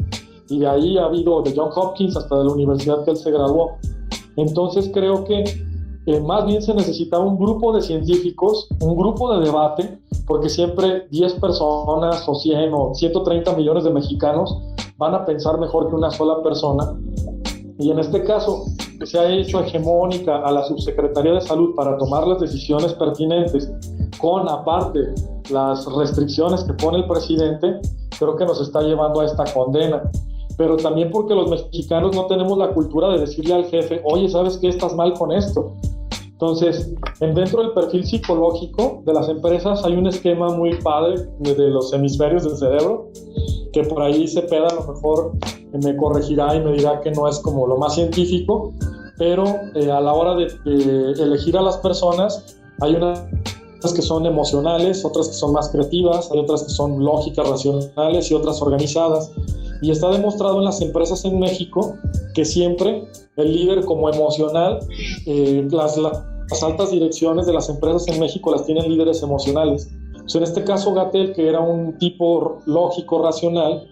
y de ahí ha habido de Johns Hopkins hasta de la universidad que él se graduó. Entonces creo que más bien se necesitaba un grupo de científicos, un grupo de debate, porque siempre 10 personas o 100 o 130 millones de mexicanos van a pensar mejor que una sola persona. Y en este caso se ha hecho hegemónica a la Subsecretaría de Salud para tomar las decisiones pertinentes, con aparte las restricciones que pone el presidente, creo que nos está llevando a esta condena. Pero también porque los mexicanos no tenemos la cultura de decirle al jefe, oye, ¿sabes qué? Estás mal con esto. Entonces, dentro del perfil psicológico de las empresas hay un esquema muy padre de los hemisferios del cerebro, que por ahí Cepeda a lo mejor me corregirá y me dirá que no es como lo más científico, pero a la hora de elegir a las personas, hay unas que son emocionales, otras que son más creativas, hay otras que son lógicas, racionales y otras organizadas. Y está demostrado en las empresas en México que siempre el líder como emocional, las altas direcciones de las empresas en México las tienen líderes emocionales. Entonces, en este caso Gatell, que era un tipo lógico, racional,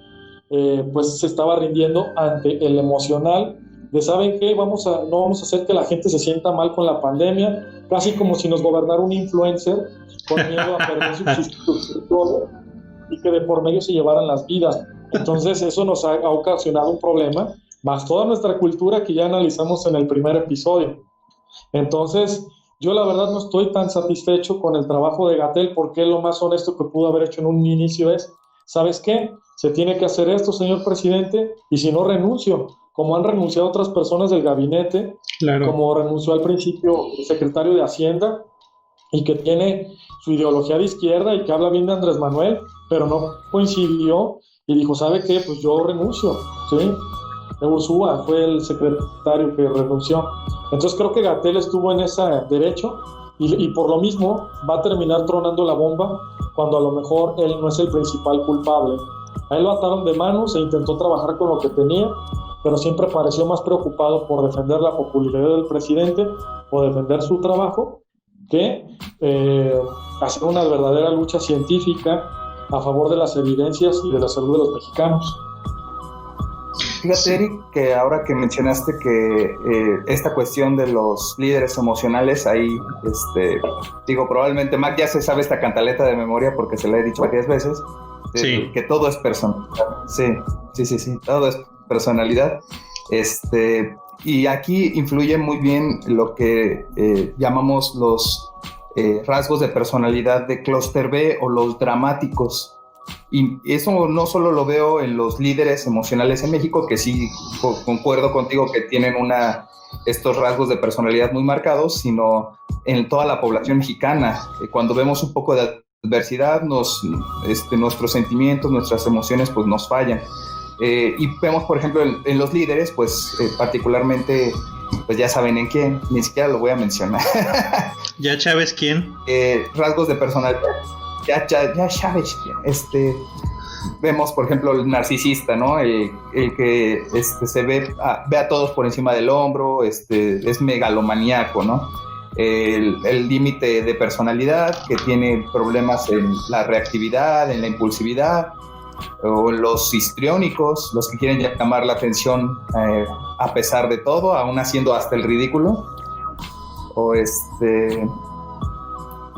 pues se estaba rindiendo ante el emocional de, ¿saben qué? No vamos a hacer que la gente se sienta mal con la pandemia, casi como si nos gobernara un influencer con miedo a perder subscriptores y que de por medio se llevaran las vidas. Entonces eso nos ha ocasionado un problema, más toda nuestra cultura que ya analizamos en el primer episodio. Entonces yo la verdad no estoy tan satisfecho con el trabajo de Gatell, porque lo más honesto que pudo haber hecho en un inicio es, ¿sabes qué? Se tiene que hacer esto, señor presidente, y si no, renuncio, como han renunciado otras personas del gabinete, claro, como renunció al principio el secretario de Hacienda, y que tiene su ideología de izquierda y que habla bien de Andrés Manuel, pero no coincidió y dijo, ¿sabe qué? Pues yo renuncio, ¿sí? Ursúa fue el secretario que renunció. Entonces creo que Gatell estuvo en ese derecho y por lo mismo va a terminar tronando la bomba cuando a lo mejor él no es el principal culpable. A él lo ataron de manos e intentó trabajar con lo que tenía, pero siempre pareció más preocupado por defender la popularidad del presidente o defender su trabajo que hacer una verdadera lucha científica a favor de las evidencias y de la salud de los mexicanos. Fíjate, Eric, que ahora que mencionaste que esta cuestión de los líderes emocionales, ahí, digo, probablemente Mac ya se sabe esta cantaleta de memoria porque se la he dicho varias veces, sí, que todo es personalidad. Sí, todo es personalidad. Y aquí influye muy bien lo que llamamos los rasgos de personalidad de clúster B o los dramáticos. Y eso no solo lo veo en los líderes emocionales en México, que sí concuerdo contigo que tienen estos rasgos de personalidad muy marcados, sino en toda la población mexicana. Cuando vemos un poco de adversidad, nuestros sentimientos, nuestras emociones, pues nos fallan. Y vemos, por ejemplo, en los líderes, pues particularmente, pues ya saben en quién, ni siquiera lo voy a mencionar. ¿Ya sabes quién? Rasgos de personalidad. Ya sabes quién. Vemos, por ejemplo, el narcisista, ¿no? El que se ve a todos por encima del hombro, es megalomaníaco, ¿no? El límite de personalidad, que tiene problemas en la reactividad, en la impulsividad, o los histriónicos, los que quieren llamar la atención a pesar de todo, aún haciendo hasta el ridículo,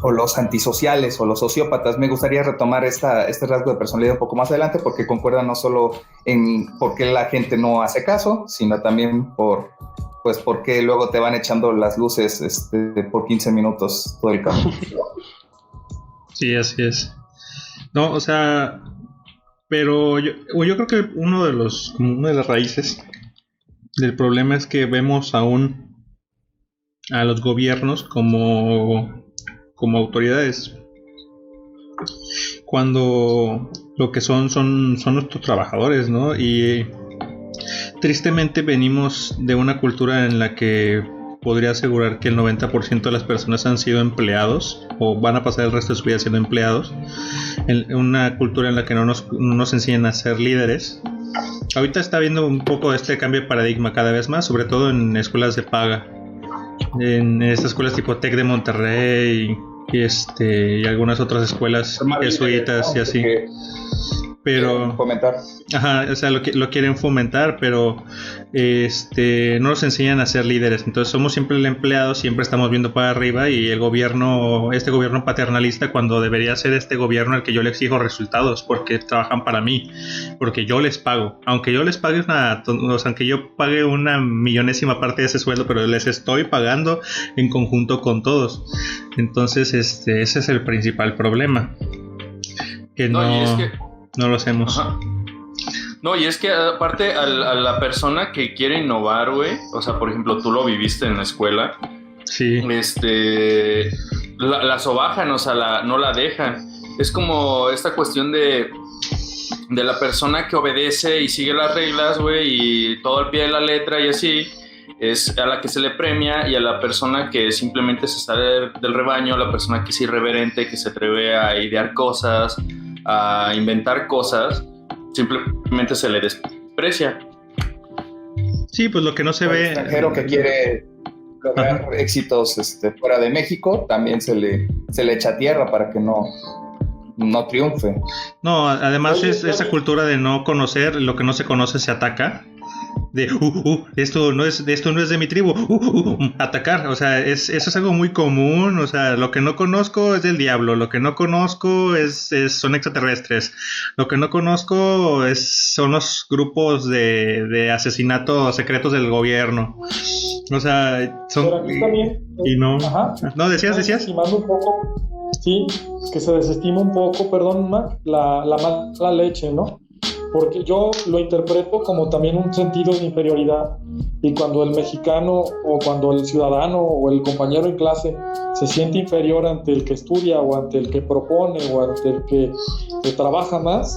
o los antisociales o los sociópatas. Me gustaría retomar este rasgo de personalidad un poco más adelante, porque concuerda no solo en por qué la gente no hace caso, sino también porque luego te van echando las luces por 15 minutos todo el campo. Sí, así es. No, o sea, pero yo creo que una de las raíces del problema es que vemos aún a los gobiernos como autoridades, cuando lo que son nuestros trabajadores, ¿no? Y tristemente venimos de una cultura en la que podría asegurar que el 90% de las personas han sido empleados o van a pasar el resto de su vida siendo empleados, en una cultura en la que no nos enseñan a ser líderes. Ahorita está habiendo un poco este cambio de paradigma cada vez más, sobre todo en escuelas de paga, en estas escuelas tipo TEC de Monterrey y algunas otras escuelas jesuitas y así. Pero fomentar. Ajá, o sea, lo quieren fomentar, pero no nos enseñan a ser líderes. Entonces somos siempre el empleado, siempre estamos viendo para arriba, y el gobierno, este gobierno paternalista, cuando debería ser este gobierno al que yo le exijo resultados, porque trabajan para mí, porque yo les pago, aunque yo les pague aunque yo pague una millonésima parte de ese sueldo, pero les estoy pagando en conjunto con todos. Entonces ese es el principal problema, que no lo hacemos. Ajá. No, y es que aparte a la persona que quiere innovar, güey, o sea, por ejemplo, tú lo viviste en la escuela. Sí. La sobajan, o sea, no la dejan. Es como esta cuestión de la persona que obedece y sigue las reglas, güey, y todo al pie de la letra y así, es a la que se le premia, y a la persona que simplemente se sale del rebaño, a la persona que es irreverente, que se atreve a idear cosas, a inventar cosas, simplemente se le desprecia. Sí, pues lo que no se ve. El extranjero que quiere lograr éxitos fuera de México también se le echa tierra para que no triunfe. No, además es esa cultura de no conocer, lo que no se conoce se ataca. De esto no es de mi tribu, atacar, o sea, eso es algo muy común. O sea, lo que no conozco es del diablo, lo que no conozco son extraterrestres, lo que no conozco son los grupos de asesinatos secretos del gobierno. O sea, son y no. Ajá. No, decías. Desestimando un poco, sí, que se desestima un poco, perdón, la mala leche, ¿no? Porque yo lo interpreto como también un sentido de inferioridad, y cuando el mexicano o cuando el ciudadano o el compañero en clase se siente inferior ante el que estudia o ante el que propone o ante el que trabaja más,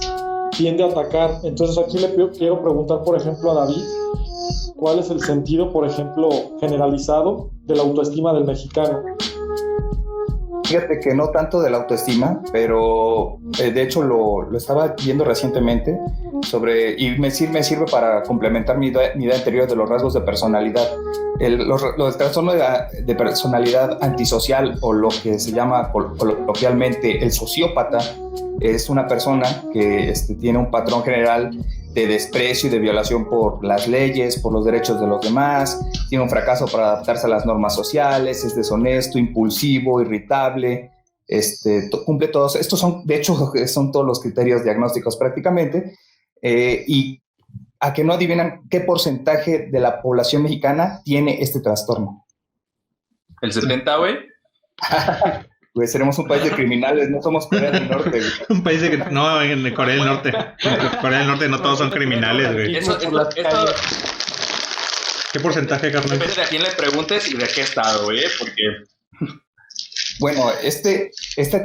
tiende a atacar. Entonces aquí quiero preguntar, por ejemplo, a David, ¿cuál es el sentido, por ejemplo, generalizado de la autoestima del mexicano? Fíjate que no tanto de la autoestima, pero de hecho lo estaba viendo recientemente y me sirve para complementar mi idea anterior de los rasgos de personalidad. El trastorno de personalidad antisocial, o lo que se llama coloquialmente el sociópata, es una persona que tiene un patrón general de desprecio y de violación por las leyes, por los derechos de los demás, tiene un fracaso para adaptarse a las normas sociales, es deshonesto, impulsivo, irritable, cumple todos. Estos son todos los criterios diagnósticos prácticamente, y a que no adivinan qué porcentaje de la población mexicana tiene este trastorno. ¿El 70, güey? Pues seremos un país de criminales, no somos Corea del Norte. Un país no, en Corea del Norte. En Corea del Norte no todos son criminales, güey. Eso, ¿qué porcentaje, carnal? Depende de a quién le preguntes y de qué estado, güey, porque... Bueno, este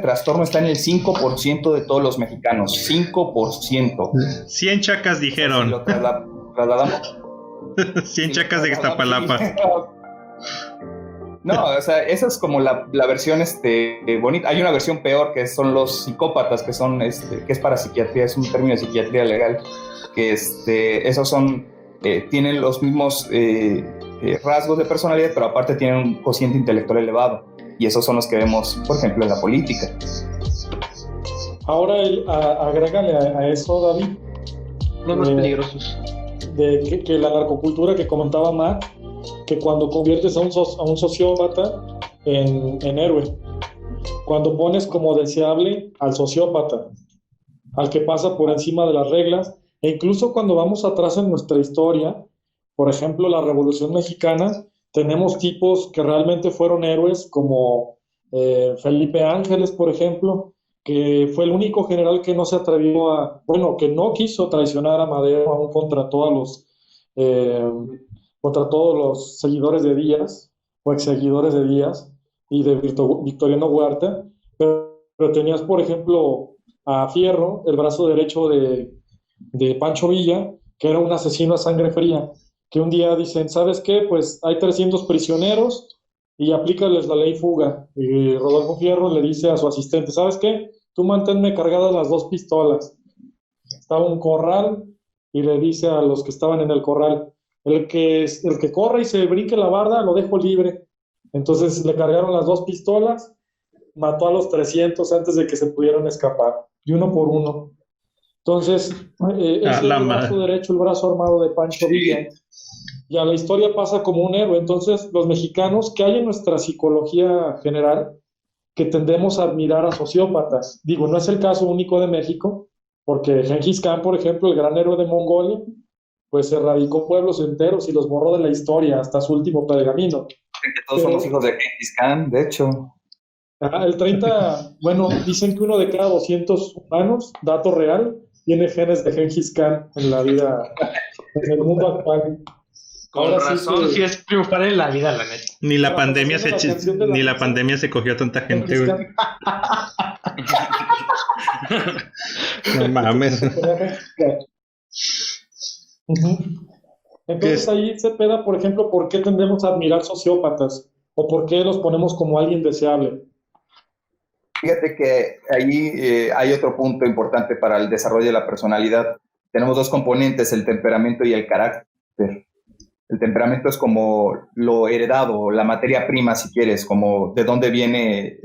trastorno está en el 5% de todos los mexicanos. 5%. 100 chacas Si dijeron. lo trasladamos. 100 chacas de Iztapalapa. No, o sea, esa es como la versión bonita. Hay una versión peor que son los psicópatas, que son que es para psiquiatría, es un término de psiquiatría legal, que esos son tienen los mismos rasgos de personalidad, pero aparte tienen un cociente intelectual elevado, y esos son los que vemos, por ejemplo, en la política. Ahora, agrégale a eso, David, Los más peligrosos. de que la narcocultura que comentaba Matt, que cuando conviertes a un sociópata en héroe, cuando pones como deseable al sociópata, al que pasa por encima de las reglas, e incluso cuando vamos atrás en nuestra historia, por ejemplo, la Revolución Mexicana, tenemos tipos que realmente fueron héroes, como Felipe Ángeles, por ejemplo, que fue el único general que no se atrevió que no quiso traicionar a Madero, aún contra todos los seguidores de Díaz, o exseguidores de Díaz, y de Victoriano Huerta, pero tenías, por ejemplo, a Fierro, el brazo derecho de Pancho Villa, que era un asesino a sangre fría, que un día dicen, ¿sabes qué? Pues hay 300 prisioneros y aplícales la ley fuga. Y Rodolfo Fierro le dice a su asistente, ¿sabes qué? Tú manténme cargadas las 2 pistolas. Estaba un corral y le dice a los que estaban en el corral, el que corre y se brinque la barda, lo dejo libre. Entonces le cargaron las 2 pistolas, mató a los 300 antes de que se pudieran escapar, y uno por uno. Entonces, es el brazo derecho, el brazo armado de Pancho Villa. Y a la historia pasa como un héroe. Entonces, los mexicanos, que hay en nuestra psicología general, que tendemos a admirar a sociópatas. Digo, no es el caso único de México, porque Gengis Khan, por ejemplo, el gran héroe de Mongolia, pues erradicó pueblos enteros y los borró de la historia hasta su último pergamino. Todos somos hijos de Gengis Khan, de hecho. El 30, dicen que 1 de cada 200 humanos, dato real, tiene genes de Gengis Khan en la vida, en el mundo actual. Con razón. Sí es triunfar en la vida, la neta. Ni la pandemia se cogió a tanta gente, güey. No mames. Entonces ahí se peda, por ejemplo, ¿por qué tendemos a admirar sociópatas? ¿O por qué los ponemos como alguien deseable? Fíjate que ahí hay otro punto importante para el desarrollo de la personalidad. Tenemos 2 componentes, el temperamento y el carácter. El temperamento es como lo heredado, la materia prima, si quieres, como de dónde viene,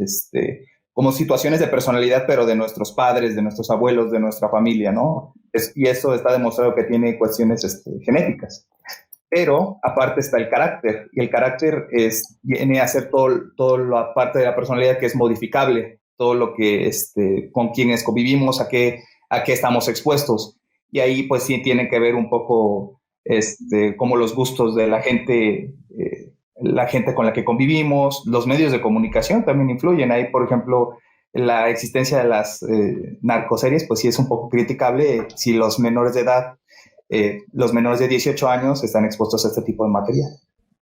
como situaciones de personalidad, pero de nuestros padres, de nuestros abuelos, de nuestra familia, ¿no? Y eso está demostrado que tiene cuestiones genéticas. Pero aparte está el carácter, y el carácter viene a ser toda la parte de la personalidad que es modificable, todo lo que, con quienes convivimos, a qué estamos expuestos. Y ahí pues sí tiene que ver un poco como los gustos de la gente con la que convivimos. Los medios de comunicación también influyen. Ahí, por ejemplo, la existencia de las narcoseries, pues sí es un poco criticable si los menores de edad, los menores de 18 años están expuestos a este tipo de material.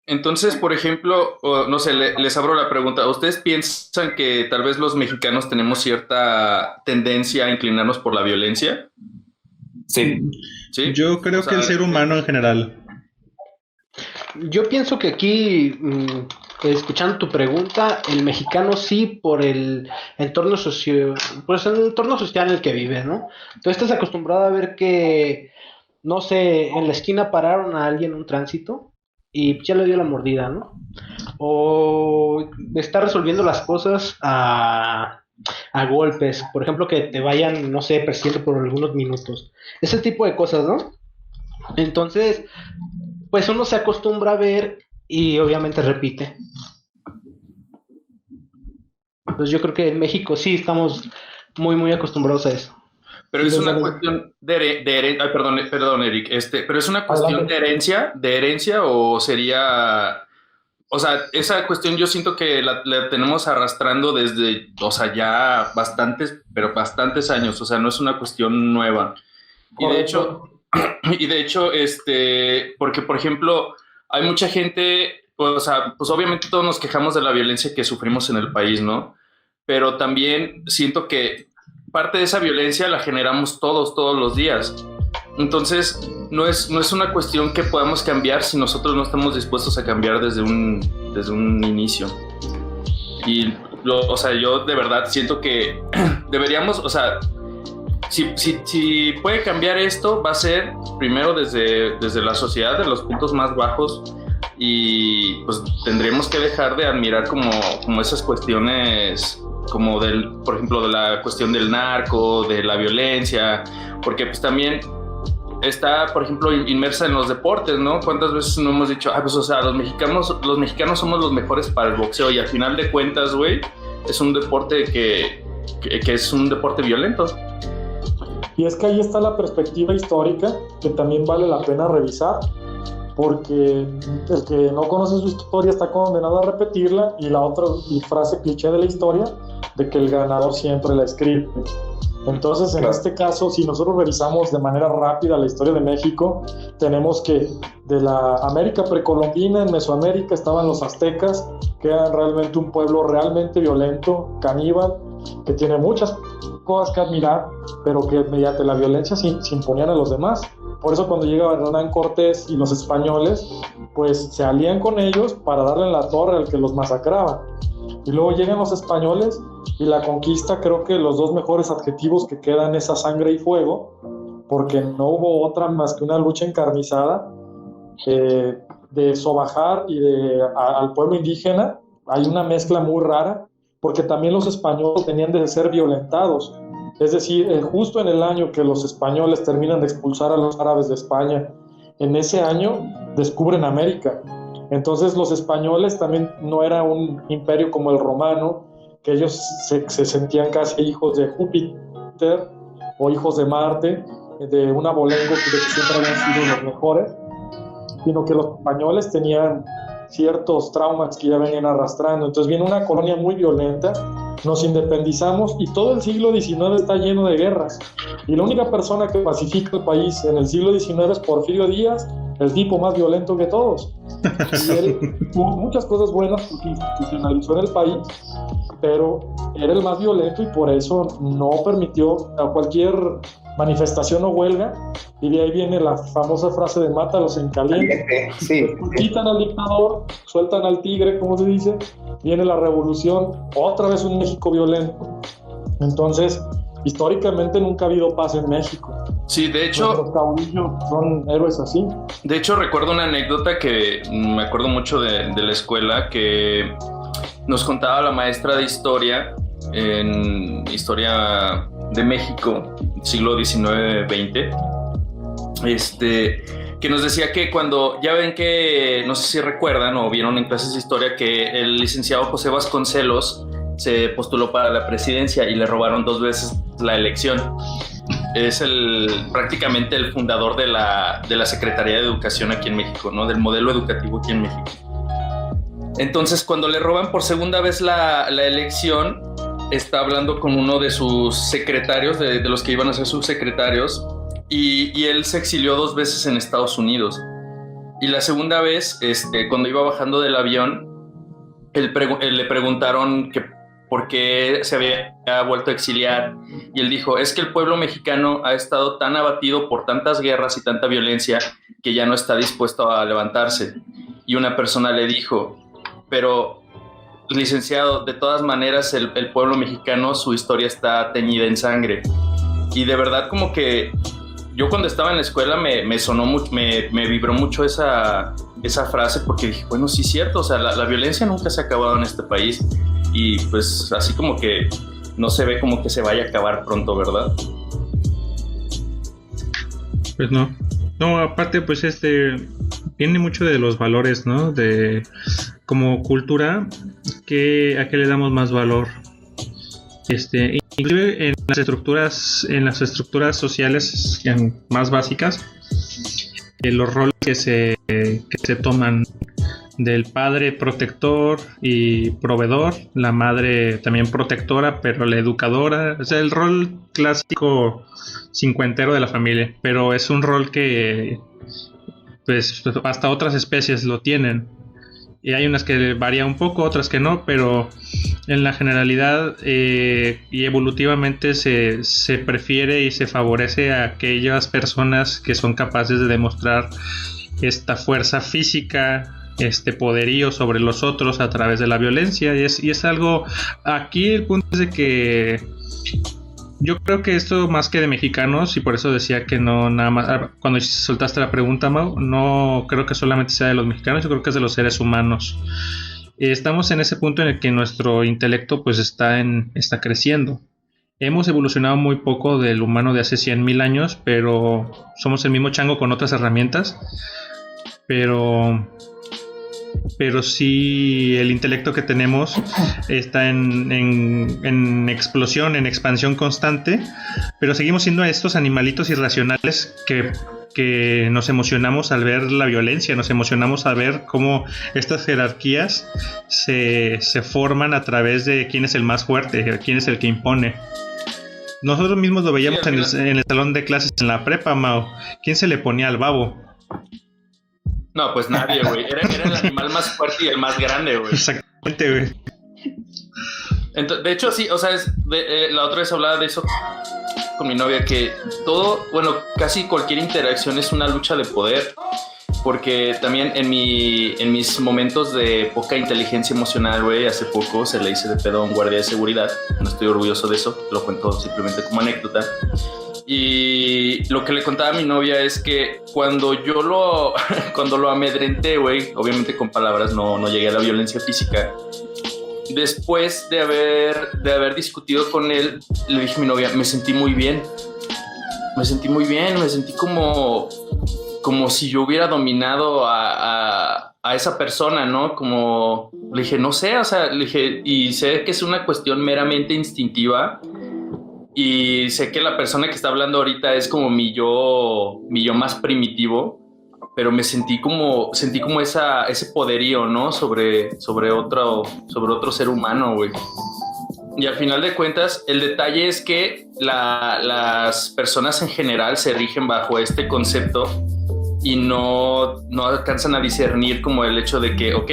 Entonces, por ejemplo, no sé, les abro la pregunta. ¿Ustedes piensan que tal vez los mexicanos tenemos cierta tendencia a inclinarnos por la violencia? Sí. ¿Sí? Yo creo que el ser humano en general. Yo pienso que aquí, escuchando tu pregunta, el mexicano sí por el entorno pues el entorno social en el que vive, ¿no? Tú estás acostumbrado a ver que, no sé, en la esquina pararon a alguien en un tránsito y ya le dio la mordida, ¿no? O está resolviendo las cosas a golpes, por ejemplo, que te vayan, no sé, persiguiendo por algunos minutos. Ese tipo de cosas, ¿no? Entonces, pues uno se acostumbra a ver y obviamente repite. Pues yo creo que en México sí estamos muy, muy acostumbrados a eso. Pero es una cuestión de herencia. Ay, perdón, Eric. Pero es una cuestión de herencia o sería... O sea, esa cuestión yo siento que la tenemos arrastrando desde, o sea, ya bastantes años. O sea, no es una cuestión nueva. Y de hecho, porque, por ejemplo, hay mucha gente, pues obviamente todos nos quejamos de la violencia que sufrimos en el país, ¿no? pero también siento que parte de esa violencia la generamos todos los días. Entonces, no es una cuestión que podamos cambiar si nosotros no estamos dispuestos a cambiar desde un inicio. Y, o sea, yo de verdad siento que deberíamos, o sea, si puede cambiar esto, va a ser primero desde la sociedad, de los puntos más bajos, y pues tendremos que dejar de admirar como esas cuestiones, como por ejemplo, de la cuestión del narco, de la violencia, porque pues también está, por ejemplo, inmersa en los deportes, ¿no? ¿Cuántas veces no hemos dicho, pues, o sea, los mexicanos somos los mejores para el boxeo, y al final de cuentas, güey, es un deporte que es un deporte violento? Y es que ahí está la perspectiva histórica, que también vale la pena revisar, porque el que no conoce su historia está condenado a repetirla, y la otra frase cliché de la historia, de que el ganador siempre la escribe. Entonces, en este caso, si nosotros revisamos de manera rápida la historia de México, tenemos que de la América precolombina, en Mesoamérica, estaban los aztecas, que eran realmente un pueblo realmente violento, caníbal, que tiene muchas cosas que admirar, pero que mediante la violencia se imponían a los demás. Por eso cuando llega Hernán Cortés y los españoles, pues se alían con ellos para darle en la torre al que los masacraba. Y luego llegan los españoles y la conquista, creo que los dos mejores adjetivos que quedan es a sangre y fuego, porque no hubo otra más que una lucha encarnizada de sobajar y al pueblo indígena. Hay una mezcla muy rara, porque también los españoles tenían de ser violentados. Es decir, justo en el año que los españoles terminan de expulsar a los árabes de España, en ese año descubren América. Entonces los españoles también no era un imperio como el romano, que ellos se sentían casi hijos de Júpiter o hijos de Marte, de un abolengo que siempre habían sido los mejores, sino que los españoles tenían ciertos traumas que ya venían arrastrando. Entonces viene una colonia muy violenta, nos independizamos y todo el siglo XIX está lleno de guerras. Y la única persona que pacifica el país en el siglo XIX es Porfirio Díaz, el tipo más violento que todos. Y él tuvo muchas cosas buenas porque institucionalizó en el país, pero era el más violento y por eso no permitió a cualquier manifestación o huelga, y de ahí viene la famosa frase de mátalos en caliente. Sí. Quitan al dictador, sueltan al tigre, como se dice, viene la revolución, otra vez un México violento. Entonces, históricamente nunca ha habido paz en México. Sí, de hecho, los caudillos son héroes así. De hecho, recuerdo una anécdota que me acuerdo mucho de la escuela, que nos contaba la maestra de historia, en historia de México, siglo XIX-XX, que nos decía que cuando, ya ven que, no sé si recuerdan o vieron en clases de historia, que el licenciado José Vasconcelos se postuló para la presidencia y le robaron 2 veces la elección. Es prácticamente el fundador de la Secretaría de Educación aquí en México, ¿no? Del modelo educativo aquí en México. Entonces, cuando le roban por segunda vez la elección, está hablando con uno de sus secretarios, de los que iban a ser sus secretarios, y él se exilió 2 veces en Estados Unidos. Y la segunda vez, cuando iba bajando del avión, le preguntaron que por qué se había vuelto a exiliar, y él dijo, es que el pueblo mexicano ha estado tan abatido por tantas guerras y tanta violencia que ya no está dispuesto a levantarse. Y una persona le dijo, pero licenciado, de todas maneras el pueblo mexicano, su historia está teñida en sangre. Y de verdad, como que yo cuando estaba en la escuela me sonó mucho, me vibró mucho esa frase, porque dije, bueno, sí es cierto, o sea, la violencia nunca se ha acabado en este país, y pues así como que no se ve como que se vaya a acabar pronto, ¿verdad? Pues no, aparte pues viene mucho de los valores, ¿no? De como cultura, ¿a qué le damos más valor? Inclusive en las estructuras sociales más básicas, los roles que se toman del padre protector y proveedor, la madre también protectora, pero la educadora, o sea, el rol clásico cincuentero de la familia, pero es un rol que pues hasta otras especies lo tienen. Y hay unas que varían un poco, otras que no, pero en la generalidad y evolutivamente se prefiere y se favorece a aquellas personas que son capaces de demostrar esta fuerza física, este poderío sobre los otros a través de la violencia. Y es algo, aquí el punto es de que yo creo que esto más que de mexicanos, y por eso decía que no nada más, cuando soltaste la pregunta, Mau, no creo que solamente sea de los mexicanos, yo creo que es de los seres humanos. Estamos en ese punto en el que nuestro intelecto pues está creciendo. Hemos evolucionado muy poco del humano de hace 100,000 años, pero somos el mismo chango con otras herramientas. Pero sí, el intelecto que tenemos está en explosión, en expansión constante, pero seguimos siendo estos animalitos irracionales que nos emocionamos al ver la violencia, nos emocionamos al ver cómo estas jerarquías se forman a través de quién es el más fuerte, quién es el que impone. Nosotros mismos lo veíamos en el salón de clases en la prepa, Mau. ¿Quién se le ponía al babo? No, pues nadie, güey. Era el animal más fuerte y el más grande, güey. Exactamente, güey. De hecho, sí, o sea, la otra vez hablaba de eso con mi novia, que casi cualquier interacción es una lucha de poder. Porque también en mis momentos de poca inteligencia emocional, güey, hace poco se le hice de pedo a un guardia de seguridad. No estoy orgulloso de eso, lo cuento simplemente como anécdota. Y lo que le contaba a mi novia es que cuando lo amedrenté, güey, obviamente con palabras, no llegué a la violencia física. Después de haber discutido con él, le dije a mi novia, me sentí muy bien. Me sentí como si yo hubiera dominado a esa persona, ¿no? Como, le dije, no sé, o sea, le dije, y sé que es una cuestión meramente instintiva. Y sé que la persona que está hablando ahorita es como mi yo más primitivo, pero me sentí como ese poderío, ¿no? Sobre otro ser humano, güey. Y al final de cuentas, el detalle es que las personas en general se rigen bajo este concepto y no alcanzan a discernir como el hecho de que, ok,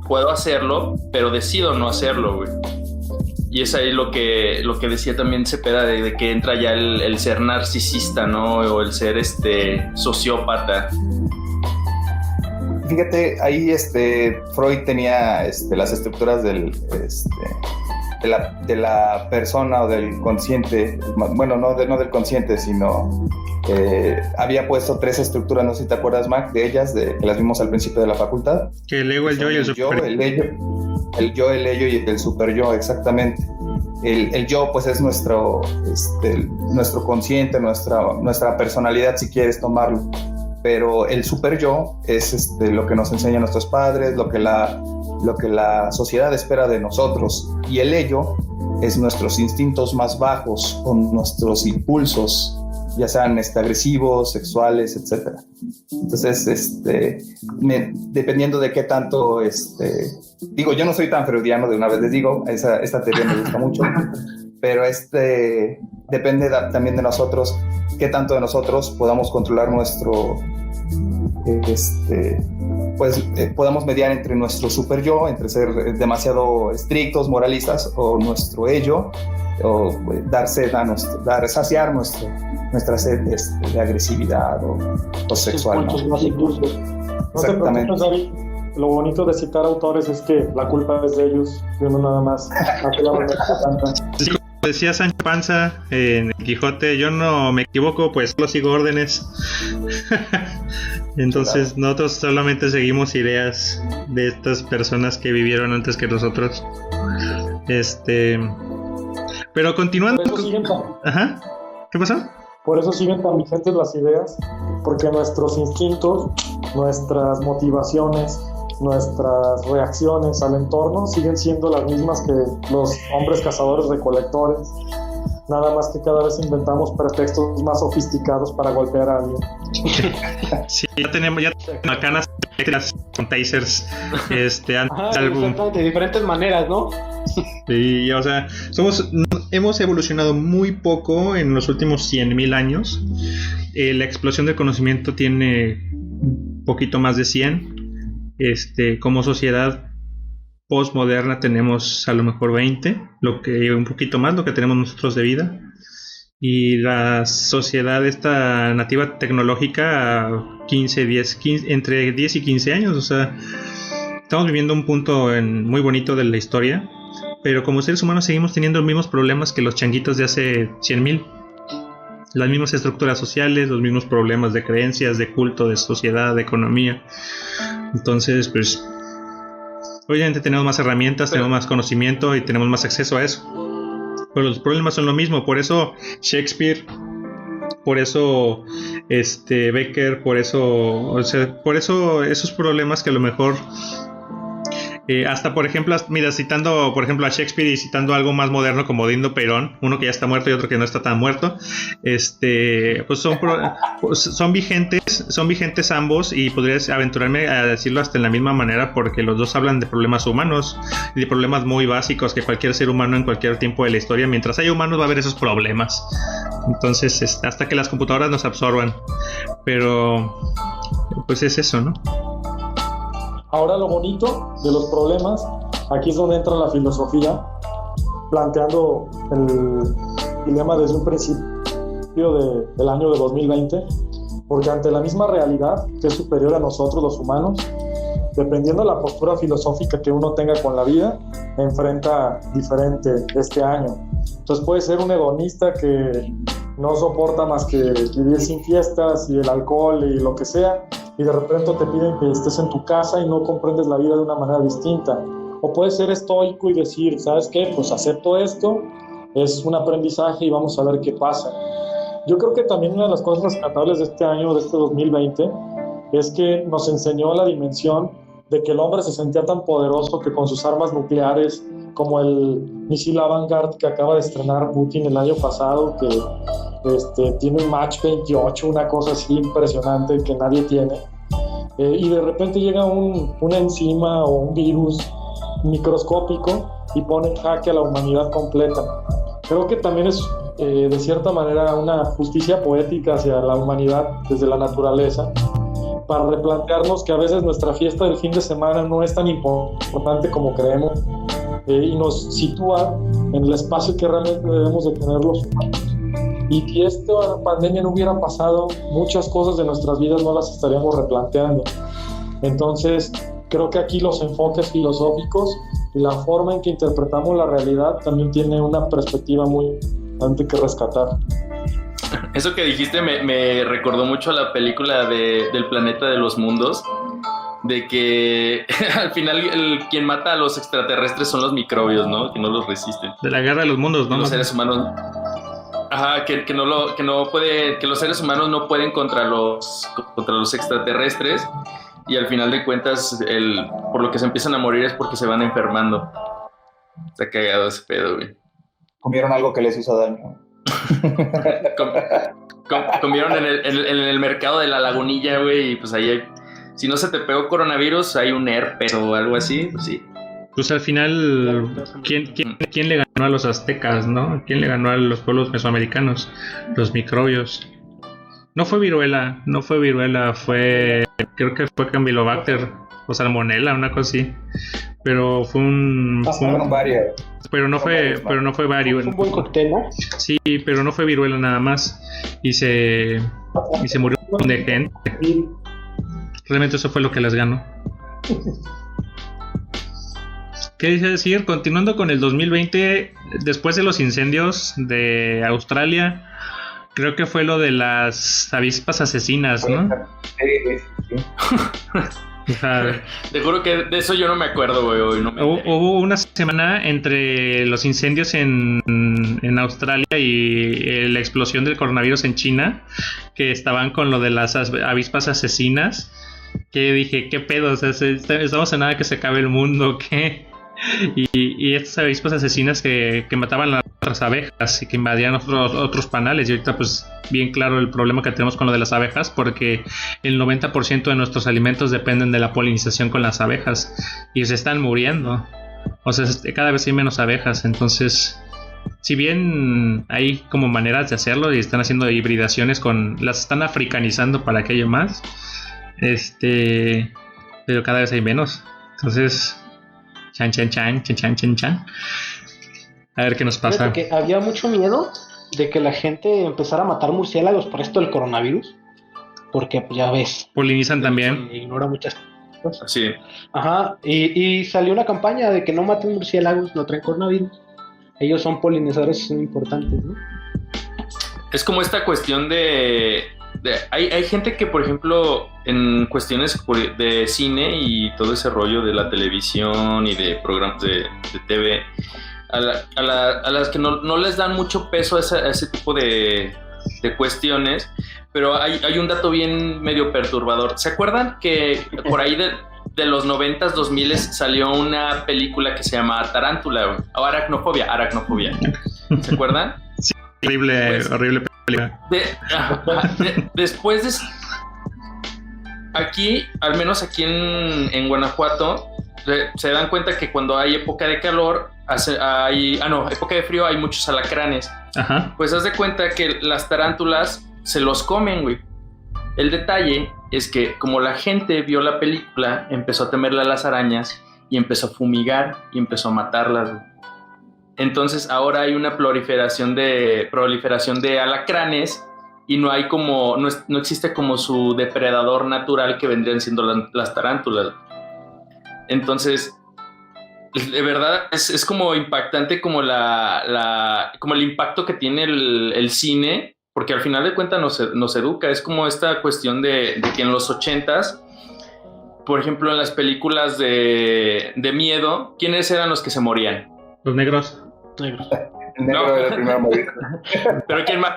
puedo hacerlo, pero decido no hacerlo, güey. Y es ahí lo que decía también Cepeda, de que entra ya el ser narcisista, ¿no? O el ser sociópata. Fíjate, ahí Freud tenía las estructuras de la persona o del consciente, bueno, no del consciente, sino había puesto 3 estructuras, no sé si te acuerdas, Mac, de ellas, que las vimos al principio de la facultad. Que el ego, el yo y el super. El yo, el ello y el super yo, exactamente. El yo, pues, es nuestro consciente, nuestra personalidad, si quieres tomarlo. Pero el super yo es lo que nos enseñan nuestros padres, lo que la sociedad espera de nosotros. Y el ello es nuestros instintos más bajos, o nuestros impulsos, ya sean agresivos, sexuales, etc. Entonces, dependiendo de qué tanto, digo, yo no soy tan freudiano, de una vez les digo, esta teoría me gusta mucho, pero depende también de nosotros, qué tanto de nosotros podamos controlar podamos mediar entre nuestro super yo, entre ser demasiado estrictos, moralistas, o nuestro ello, o saciar nuestra sed de agresividad o sexual, ¿no? No te preocupes, David. Lo bonito de citar autores es que la culpa es de ellos y uno nada más hace la Sí, como decía Sancho Panza en el Quijote, yo no me equivoco, pues solo sigo órdenes. Entonces nosotros solamente seguimos ideas de estas personas que vivieron antes que nosotros. Pero continuando. Ajá. ¿Qué pasó? Por eso siguen tan vigentes las ideas, porque nuestros instintos, nuestras motivaciones, nuestras reacciones al entorno siguen siendo las mismas que los hombres cazadores recolectores, nada más que cada vez inventamos pretextos más sofisticados para golpear a alguien. Sí, ya tenemos macanas con tasers, de diferentes maneras, ¿no? Sí, o sea, hemos evolucionado muy poco en los últimos 100,000 años. La explosión del conocimiento tiene un poquito más de 100. como sociedad postmoderna tenemos a lo mejor 20, lo que un poquito más lo que tenemos nosotros de vida, y la sociedad esta nativa tecnológica 15, entre 10 y 15 años. O sea, estamos viviendo un punto muy bonito de la historia, pero como seres humanos seguimos teniendo los mismos problemas que los changuitos de hace 100,000. Las mismas estructuras sociales, los mismos problemas de creencias, de culto, de sociedad, de economía. Entonces, pues, obviamente tenemos más herramientas, tenemos más conocimiento y tenemos más acceso a eso. Pero los problemas son lo mismo. Por eso Shakespeare, por eso Becker, por eso esos problemas que a lo mejor hasta, por ejemplo, mira, citando por ejemplo a Shakespeare y citando algo más moderno como Dindo Perón, uno que ya está muerto y otro que no está tan muerto, pues son vigentes ambos, y podría aventurarme a decirlo hasta en la misma manera, porque los dos hablan de problemas humanos y de problemas muy básicos que cualquier ser humano en cualquier tiempo de la historia, mientras haya humanos va a haber esos problemas. Entonces, hasta que las computadoras nos absorban, pero pues es eso, ¿no? Ahora lo bonito de los problemas, aquí es donde entra la filosofía, planteando el dilema desde un principio del año de 2020, porque ante la misma realidad que es superior a nosotros los humanos, dependiendo de la postura filosófica que uno tenga con la vida, enfrenta diferente este año. Entonces puede ser un hedonista que no soporta más que vivir sin fiestas y el alcohol y lo que sea, y de repente te piden que estés en tu casa y no comprendes la vida de una manera distinta. O puedes ser estoico y decir, ¿sabes qué? Pues acepto esto, es un aprendizaje y vamos a ver qué pasa. Yo creo que también una de las cosas rescatables de este año, de este 2020, es que nos enseñó la dimensión de que el hombre se sentía tan poderoso que con sus armas nucleares, como el misil Avangard que acaba de estrenar Putin el año pasado, que tiene un Mach 28, una cosa así impresionante que nadie tiene, y de repente llega una enzima o un virus microscópico y pone en jaque a la humanidad completa. Creo que también es de cierta manera una justicia poética hacia la humanidad desde la naturaleza, para replantearnos que a veces nuestra fiesta del fin de semana no es tan importante como creemos, y nos sitúa en el espacio que realmente debemos de tener los humanos. Y si esta pandemia no hubiera pasado, muchas cosas de nuestras vidas no las estaríamos replanteando. Entonces, creo que aquí los enfoques filosóficos y la forma en que interpretamos la realidad también tiene una perspectiva muy importante que rescatar. Eso que dijiste me recordó mucho a la película del Planeta de los Mundos, de que al final quien mata a los extraterrestres son los microbios, ¿no? Que no los resisten. De la Guerra de los Mundos, ¿no? Los seres humanos... Ajá, que los seres humanos no pueden contra los extraterrestres, y al final de cuentas por lo que se empiezan a morir es porque se van enfermando. Está cagado ese pedo, güey. Comieron algo que les hizo daño. Comieron en el mercado de la Lagunilla, güey, y pues ahí si no se te pegó coronavirus, hay un herpes o algo así, pues sí. Pues al final, ¿quién le ganó a los aztecas, no? ¿Quién le ganó a los pueblos mesoamericanos? Los microbios. No fue viruela, creo que fue Campylobacter o Salmonella, una cosa así. Pero fue varias. Pero no fue viruela. Fue un buen cóctel, ¿no? Sí, pero no fue viruela nada más. Y se murió un montón de gente. Realmente eso fue lo que les ganó. ¿Qué dice decir? Continuando con el 2020, después de los incendios de Australia, creo que fue lo de las avispas asesinas, ¿no? Sí. O sea, te juro que de eso yo no me acuerdo, güey. Hubo una semana entre los incendios en Australia y la explosión del coronavirus en China, que estaban con lo de las avispas asesinas, que dije, ¿qué pedo? O sea, estamos en nada que se acabe el mundo, ¿qué? Y estas avispas asesinas que mataban a otras abejas y que invadían otros panales. Y ahorita pues bien claro el problema que tenemos con lo de las abejas, porque el 90% de nuestros alimentos dependen de la polinización con las abejas y se están muriendo. O sea, cada vez hay menos abejas. Entonces, si bien hay como maneras de hacerlo y están haciendo hibridaciones las están africanizando para que haya más, pero cada vez hay menos. Entonces, chan. A ver qué nos pasa. Porque había mucho miedo de que la gente empezara a matar murciélagos por esto del coronavirus. Porque pues, ya ves. Polinizan también. Ignora muchas cosas. Sí. Ajá. Y salió una campaña de que no maten murciélagos, no traen coronavirus. Ellos son polinizadores, son importantes, ¿no? Es como esta cuestión hay gente que, por ejemplo, en cuestiones de cine y todo ese rollo de la televisión y de programas de TV, a las que no les dan mucho peso a ese tipo de cuestiones, pero hay un dato bien medio perturbador. ¿Se acuerdan que por ahí de los 90s, 2000s salió una película que se llama Tarántula, o Aracnofobia? ¿Se acuerdan? Sí, horrible película. Después de aquí, al menos aquí en Guanajuato, se dan cuenta que cuando hay época de calor, época de frío, hay muchos alacranes. Ajá. Pues haz de cuenta que las tarántulas se los comen, güey. El detalle es que como la gente vio la película, empezó a temerle a las arañas y empezó a fumigar y empezó a matarlas, güey. Entonces ahora hay una proliferación de alacranes y no existe como su depredador natural, que vendrían siendo las tarántulas. Entonces, de verdad es como impactante como como el impacto que tiene el cine, porque al final de cuentas nos educa. Es como esta cuestión de que en los 80s, por ejemplo, en las películas de miedo, ¿quiénes eran los que se morían? Los negros. El negro era el primero a morir. ¿Pero quién más?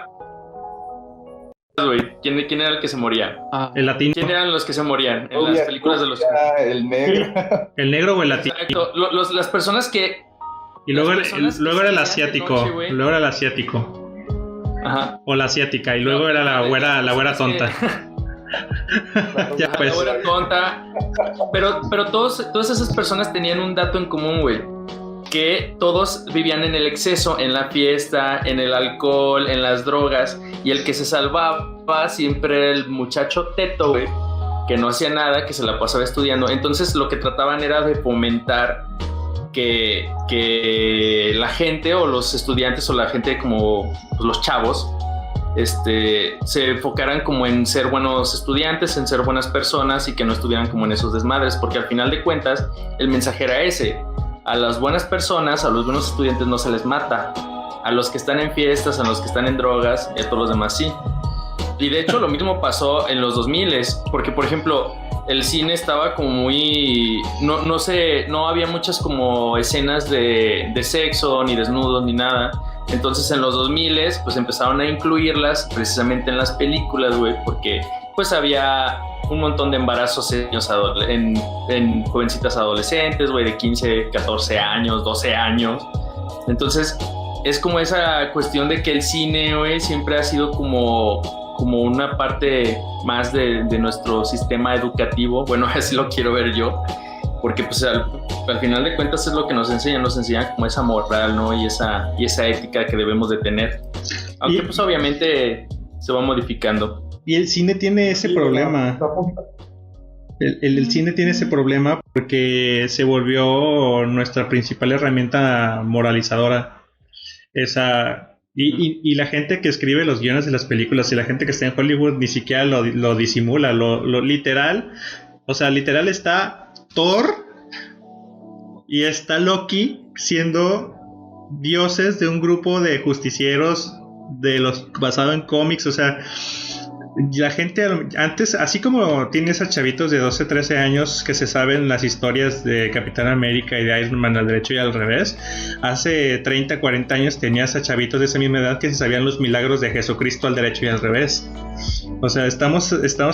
¿Quién era el que se moría? El latino. ¿Quién eran los que se morían en las películas de los... El negro. ¿El negro o el latino? Exacto. Las personas que... Y luego era el asiático. Luego era el asiático. Ajá. O la asiática. Y luego era la güera tonta. Ya pues. La güera tonta. Pero todas esas personas tenían un dato en común, güey. Que todos vivían en el exceso, en la fiesta, en el alcohol, en las drogas, y el que se salvaba siempre era el muchacho teto, güey, que no hacía nada, que se la pasaba estudiando. Entonces lo que trataban era de fomentar que la gente o los estudiantes o la gente como pues, los chavos se enfocaran como en ser buenos estudiantes, en ser buenas personas, y que no estuvieran como en esos desmadres, porque al final de cuentas el mensaje era ese: a las buenas personas, a los buenos estudiantes no se les mata, a los que están en fiestas, a los que están en drogas y a todos los demás sí. Y de hecho lo mismo pasó en los 2000s, porque por ejemplo el cine estaba como muy... No había muchas como escenas de sexo, ni desnudos, ni nada. Entonces en los 2000s pues empezaron a incluirlas precisamente en las películas, güey, porque pues había un montón de embarazos en jovencitas adolescentes, güey, de 15, 14 años, 12 años. Entonces es como esa cuestión de que el cine, güey, siempre ha sido como una parte más de nuestro sistema educativo. Bueno, así lo quiero ver yo, porque pues al final de cuentas es lo que nos enseñan como esa moral, ¿no? Y esa ética que debemos de tener, aunque pues obviamente se va modificando. Y el cine tiene ese problema. El cine tiene ese problema porque se volvió nuestra principal herramienta moralizadora. Y la gente que escribe los guiones de las películas y la gente que está en Hollywood ni siquiera lo disimula. Lo literal, o sea, literal está Thor y está Loki siendo dioses de un grupo de justicieros basado en cómics. O sea, la gente antes, así como tienes a chavitos de 12, 13 años que se saben las historias de Capitán América y de Iron Man al derecho y al revés, hace 30, 40 años tenías a chavitos de esa misma edad que se sabían los milagros de Jesucristo al derecho y al revés. O sea, estamos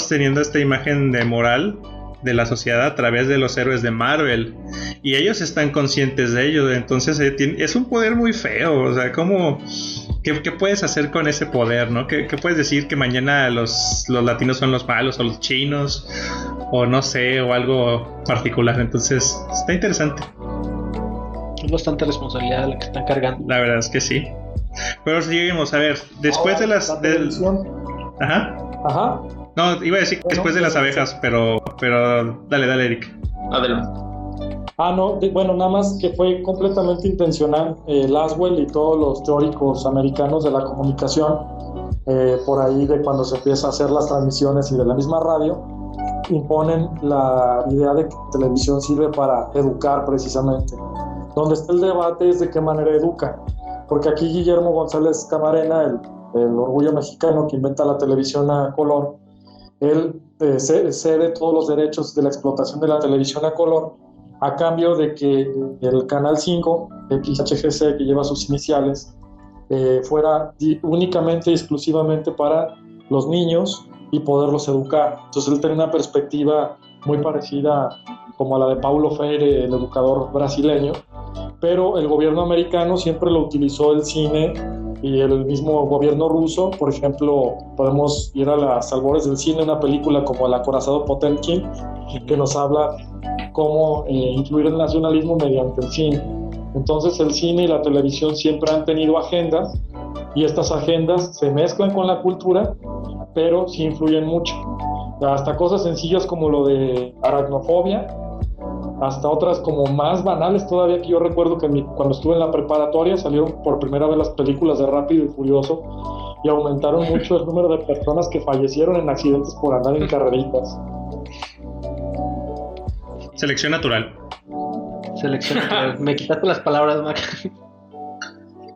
teniendo esta imagen de moral de la sociedad a través de los héroes de Marvel, y ellos están conscientes de ello. Entonces es un poder muy feo. O sea, ¿qué puedes hacer con ese poder, no? ¿Qué puedes decir? Que mañana los latinos son los malos, o los chinos, o no sé, o algo particular. Entonces está interesante. Es bastante responsabilidad la que están cargando. La verdad es que sí. Pero seguimos, a ver, después de las... Ajá. No, iba a decir que después de las abejas, pero dale, Eric. Adelante. No, bueno, nada más que fue completamente intencional. Laswell y todos los teóricos americanos de la comunicación, por ahí de cuando se empieza a hacer las transmisiones y de la misma radio, imponen la idea de que la televisión sirve para educar precisamente. Donde está el debate es de qué manera educa. Porque aquí Guillermo González Camarena, el orgullo mexicano que inventa la televisión a color, él cede todos los derechos de la explotación de la televisión a color a cambio de que el Canal 5, XHGC, que lleva sus iniciales, fuera únicamente y exclusivamente para los niños y poderlos educar. Entonces él tiene una perspectiva muy parecida como a la de Paulo Freire, el educador brasileño, pero el gobierno americano siempre lo utilizó el cine y el mismo gobierno ruso. Por ejemplo, podemos ir a las albores del cine, una película como El acorazado Potemkin, que nos habla cómo incluir el nacionalismo mediante el cine. Entonces el cine y la televisión siempre han tenido agendas, y estas agendas se mezclan con la cultura, pero sí influyen mucho. Hasta cosas sencillas como lo de aracnofobia, hasta otras como más banales todavía, que yo recuerdo que cuando estuve en la preparatoria salieron por primera vez las películas de Rápido y Furioso y aumentaron mucho el número de personas que fallecieron en accidentes por andar en carreritas. Selección natural. Me quitaste las palabras, Mac.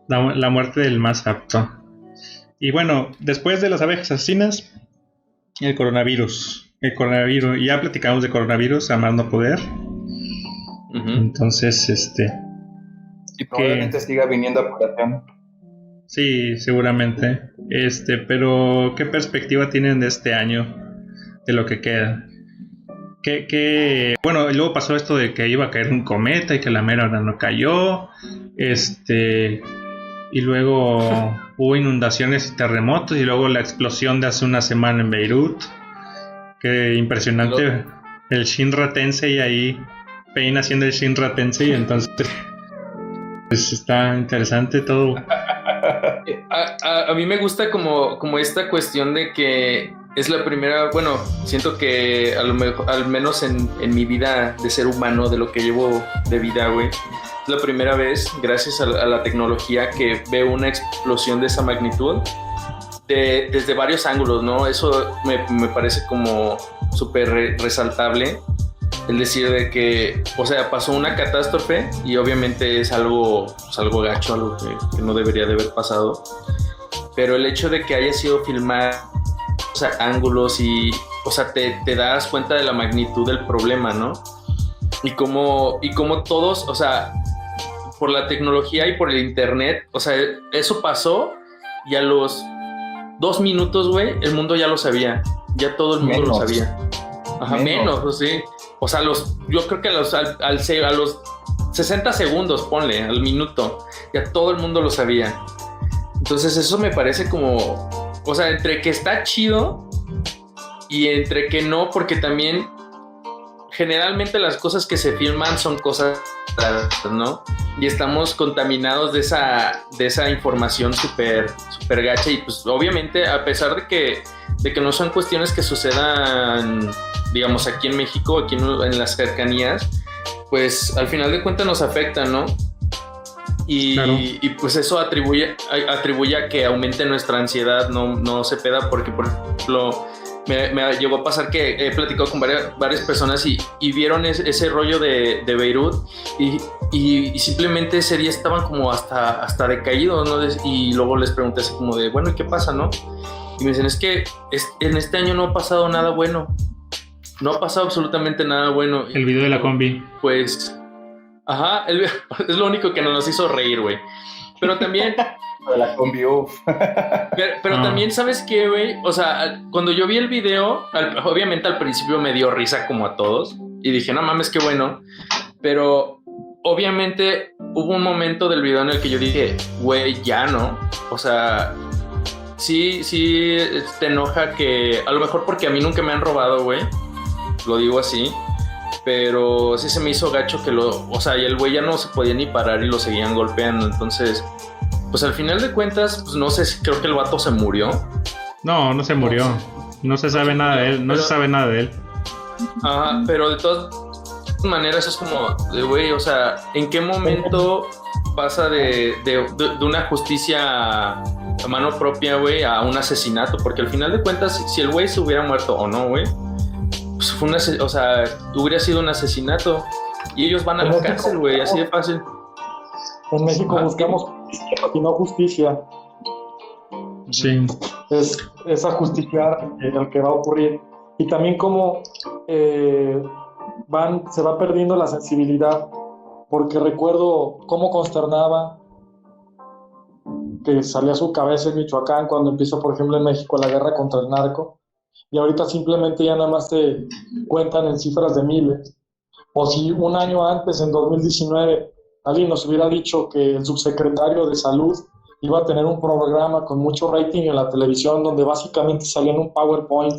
La muerte del más apto. Y bueno, después de las abejas asesinas, el coronavirus. Ya platicamos de coronavirus a más no poder. Entonces, y probablemente siga viniendo a colación. Sí, seguramente. Pero ¿qué perspectiva tienen de este año? De lo que queda. Bueno, y luego pasó esto de que iba a caer un cometa y que la mera hora no cayó. Y luego hubo inundaciones y terremotos, y luego la explosión de hace una semana en Beirut. Qué impresionante. El Shinra Tensei ahí, Pain haciendo el Shinra Tensei, entonces pues está interesante todo. A mí me gusta como esta cuestión de que es la primera, bueno, siento que a lo mejor, al menos en mi vida de ser humano, de lo que llevo de vida, güey, es la primera vez, gracias a la tecnología, que veo una explosión de esa magnitud desde varios ángulos, ¿no? Eso me parece como súper resaltable, el decir de que, o sea, pasó una catástrofe y obviamente es algo gacho, algo que no debería de haber pasado, pero el hecho de que haya sido filmado, o sea, ángulos y, o sea, te das cuenta de la magnitud del problema, ¿no? Y cómo todos, o sea, por la tecnología y por el internet, o sea, eso pasó y a los 2 minutos, güey, el mundo ya lo sabía, ya todo el mundo lo sabía. Ajá, menos, pues sí. O sea, yo creo que a los 60 segundos, ponle, al minuto, ya todo el mundo lo sabía. Entonces eso me parece como, o sea, entre que está chido y entre que no, porque también generalmente las cosas que se filman son cosas, ¿no? Y estamos contaminados de esa información súper gacha, y pues obviamente a pesar de que no son cuestiones que sucedan, digamos, aquí en México, aquí en las cercanías, pues al final de cuentas nos afecta, ¿no? Y, claro. Y pues eso atribuye a que aumente nuestra ansiedad, no se peda, porque por ejemplo me llegó a pasar que he platicado con varias personas y vieron ese rollo de Beirut y simplemente ese día estaban como hasta decaídos, ¿no? Y luego les pregunté así como de, bueno, ¿y qué pasa, no? Y me dicen, es que en este año no ha pasado nada bueno. No ha pasado absolutamente nada bueno. El video de la combi. Pues, ajá, es lo único que nos hizo reír, güey. Pero también... de la combi, pero también, ¿sabes qué, güey? O sea, cuando yo vi el video, obviamente al principio me dio risa como a todos. Y dije, no mames, qué bueno. Pero obviamente hubo un momento del video en el que yo dije, güey, ya no. O sea... Sí, te enoja que... A lo mejor porque a mí nunca me han robado, güey. Lo digo así. Pero sí se me hizo gacho que o sea, y el güey ya no se podía ni parar y lo seguían golpeando. Entonces, pues al final de cuentas, pues no sé, creo que el vato se murió. No se murió. No se sabe nada de él, no se sabe nada de él. Ajá, pero de todas maneras es como, güey, o sea, ¿en qué momento pasa de una justicia a mano propia, güey, a un asesinato? Porque al final de cuentas, si el güey se hubiera muerto o no, güey, pues fue o sea, hubiera sido un asesinato y ellos van a la cárcel, güey, así de fácil. En México buscamos justicia y no justicia. Sí. Es ajusticiar el que va a ocurrir. Y también como se va perdiendo la sensibilidad, porque recuerdo cómo consternaba que salía a su cabeza en Michoacán cuando empieza, por ejemplo, en México la guerra contra el narco, y ahorita simplemente ya nada más te cuentan en cifras de miles. O si un año antes, en 2019, alguien nos hubiera dicho que el subsecretario de Salud iba a tener un programa con mucho rating en la televisión donde básicamente salía en un PowerPoint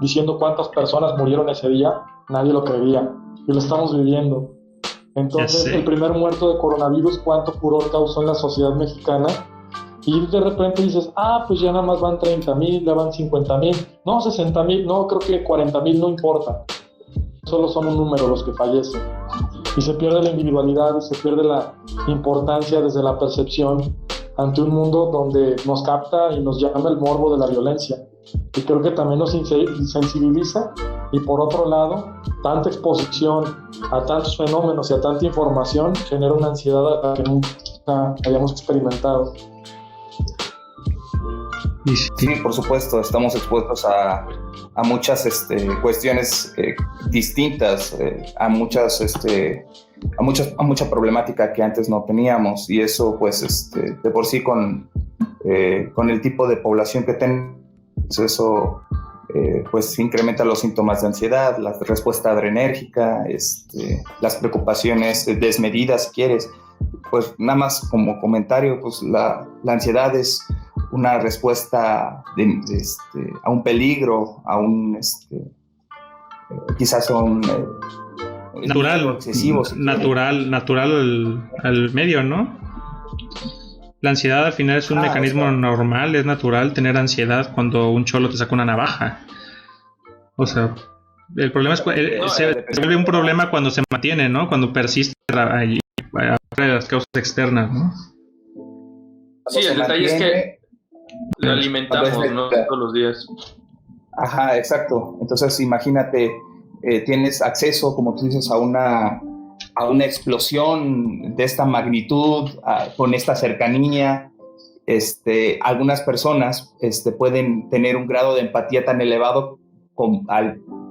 diciendo cuántas personas murieron ese día, nadie lo creía, y lo estamos viviendo. Entonces, el primer muerto de coronavirus, ¿cuánto furor causó en la sociedad mexicana? Y de repente dices, pues ya nada más van 30,000, ya van 50,000, no, 60,000, no, creo que 40,000, no importa. Solo son un número los que fallecen. Y se pierde la individualidad y se pierde la importancia desde la percepción ante un mundo donde nos capta y nos llama el morbo de la violencia. Y creo que también nos sensibiliza, y por otro lado, tanta exposición a tantos fenómenos y a tanta información genera una ansiedad a la que nunca hayamos experimentado. Sí, por supuesto, estamos expuestos a muchas cuestiones distintas, a mucha problemática que antes no teníamos, y eso pues de por sí con el tipo de población que tenemos, eso pues incrementa los síntomas de ansiedad, la respuesta adrenérgica, las preocupaciones desmedidas, si quieres. Pues nada más como comentario, pues la ansiedad es una respuesta a un peligro, a un quizás a un natural, excesivo, natural al medio, ¿no? La ansiedad al final es un mecanismo normal, es natural tener ansiedad cuando un cholo te saca una navaja. O sea, el problema es se vuelve un problema cuando se mantiene, ¿no? Cuando persiste ahí de las causas externas, ¿no? Sí, el detalle es que lo alimentamos, ¿no? Todos los días. Ajá, exacto. Entonces, imagínate, tienes acceso, como tú dices, a una explosión de esta magnitud, con esta cercanía. Algunas personas pueden tener un grado de empatía tan elevado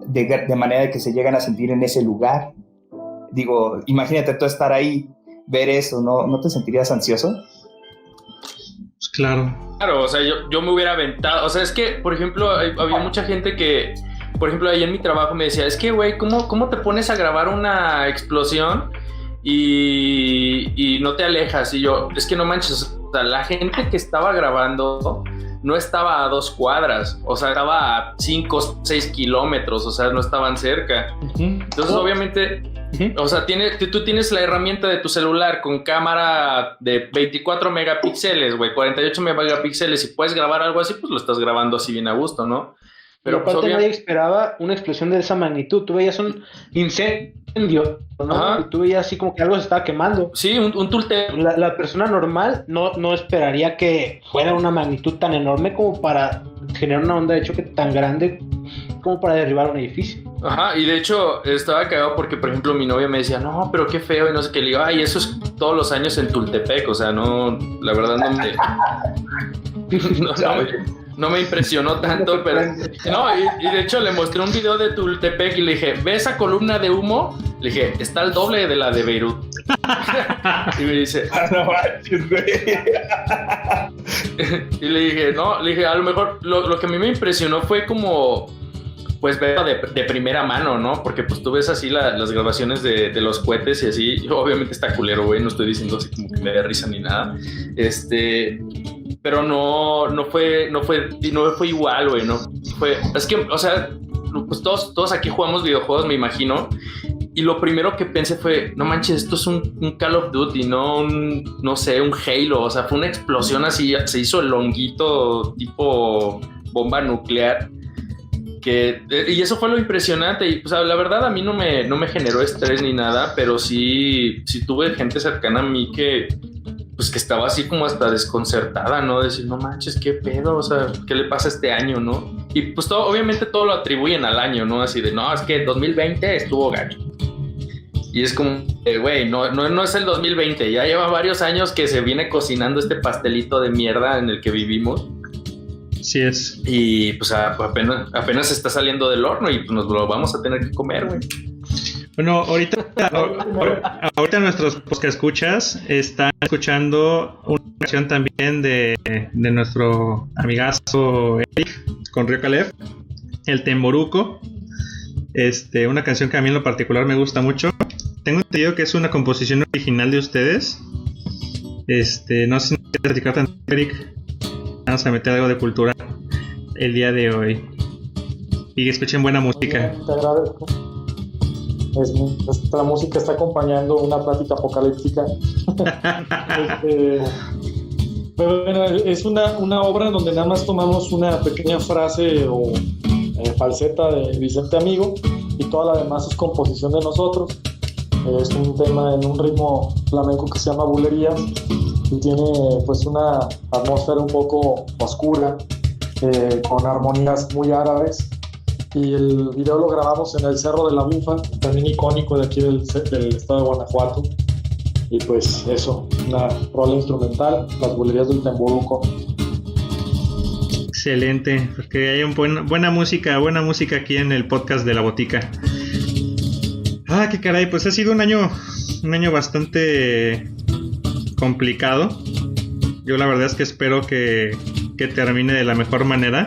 de manera que se llegan a sentir en ese lugar. Digo, imagínate tú estar ahí, ver eso, ¿no te sentirías ansioso? Claro, o sea, yo me hubiera aventado. O sea, es que, por ejemplo, había mucha gente que, por ejemplo, ahí en mi trabajo me decía, es que, güey, ¿cómo te pones a grabar una explosión y no te alejas? Y yo, es que no manches, o sea, la gente que estaba grabando no estaba a 2 cuadras, o sea, estaba a 5, 6 kilómetros, o sea, no estaban cerca. Entonces, obviamente, o sea, tú tienes la herramienta de tu celular con cámara de 24 megapíxeles, güey, 48 megapíxeles, y puedes grabar algo así, pues lo estás grabando así bien a gusto, ¿no? Pero aparte nadie esperaba una explosión de esa magnitud. Tú veías un incendio, ¿no? Ajá. Y tú veías así como que algo se estaba quemando. Sí, un tulte. La persona normal no esperaría que fuera una magnitud tan enorme como para generar una onda de choque tan grande como para derribar un edificio. Ajá, y de hecho estaba cagado porque, por ejemplo, mi novia me decía, no, pero qué feo, y no sé qué. Le digo, ay, eso es todos los años en Tultepec, o sea, no, la verdad no me impresionó tanto, pero no, y de hecho le mostré un video de Tultepec y le dije, ¿ves esa columna de humo? Le dije, está el doble de la de Beirut. Y me dice, no manches, güey. Y le dije, a lo mejor lo que a mí me impresionó fue como, pues, verlo de primera mano, ¿no? Porque pues tú ves así las grabaciones de los cohetes y así, obviamente está culero, güey, no estoy diciendo así como que me dé risa ni nada, pero no fue igual, güey, no fue, es que, o sea, pues todos aquí jugamos videojuegos, me imagino, y lo primero que pensé fue, no manches, esto es un Call of Duty, no sé, un Halo, o sea, fue una explosión así, se hizo el honguito tipo bomba nuclear. Y eso fue lo impresionante. Y pues la verdad a mí no me generó estrés ni nada, pero sí tuve gente cercana a mí que estaba así como hasta desconcertada, ¿no? Decir, no manches, qué pedo, o sea, ¿qué le pasa este año, no? Y pues obviamente todo lo atribuyen al año, ¿no? Así de, no, es que 2020 estuvo gacho. Y es como, güey, no es el 2020, ya lleva varios años que se viene cocinando este pastelito de mierda en el que vivimos. Sí es. Y pues apenas está saliendo del horno y pues nos lo vamos a tener que comer, güey. Bueno, ahorita nuestros escuchas están escuchando una canción también de nuestro amigazo Eric con Río Caleb, El Temboruco. Una canción que a mí en lo particular me gusta mucho. Tengo entendido que es una composición original de ustedes. No sé si me quieres platicar tanto, Eric. Vamos a meter algo de cultura el día de hoy. Y que escuchen buena música. Te agradezco. Nuestra música está acompañando una plática apocalíptica. Pero bueno, es una obra donde nada más tomamos una pequeña frase o falseta de Vicente Amigo y toda la demás es composición de nosotros. Es un tema en un ritmo flamenco que se llama Bulerías y tiene pues una atmósfera un poco oscura con armonías muy árabes. Y el video lo grabamos en el Cerro de la Bufa, también icónico de aquí del estado de Guanajuato. Y pues eso, una rola instrumental, Las Bulerías del Temboruco. Excelente, porque hay buena música aquí en el podcast de La Botica. Ah, qué caray, pues ha sido un año bastante complicado. Yo la verdad es que espero que termine de la mejor manera.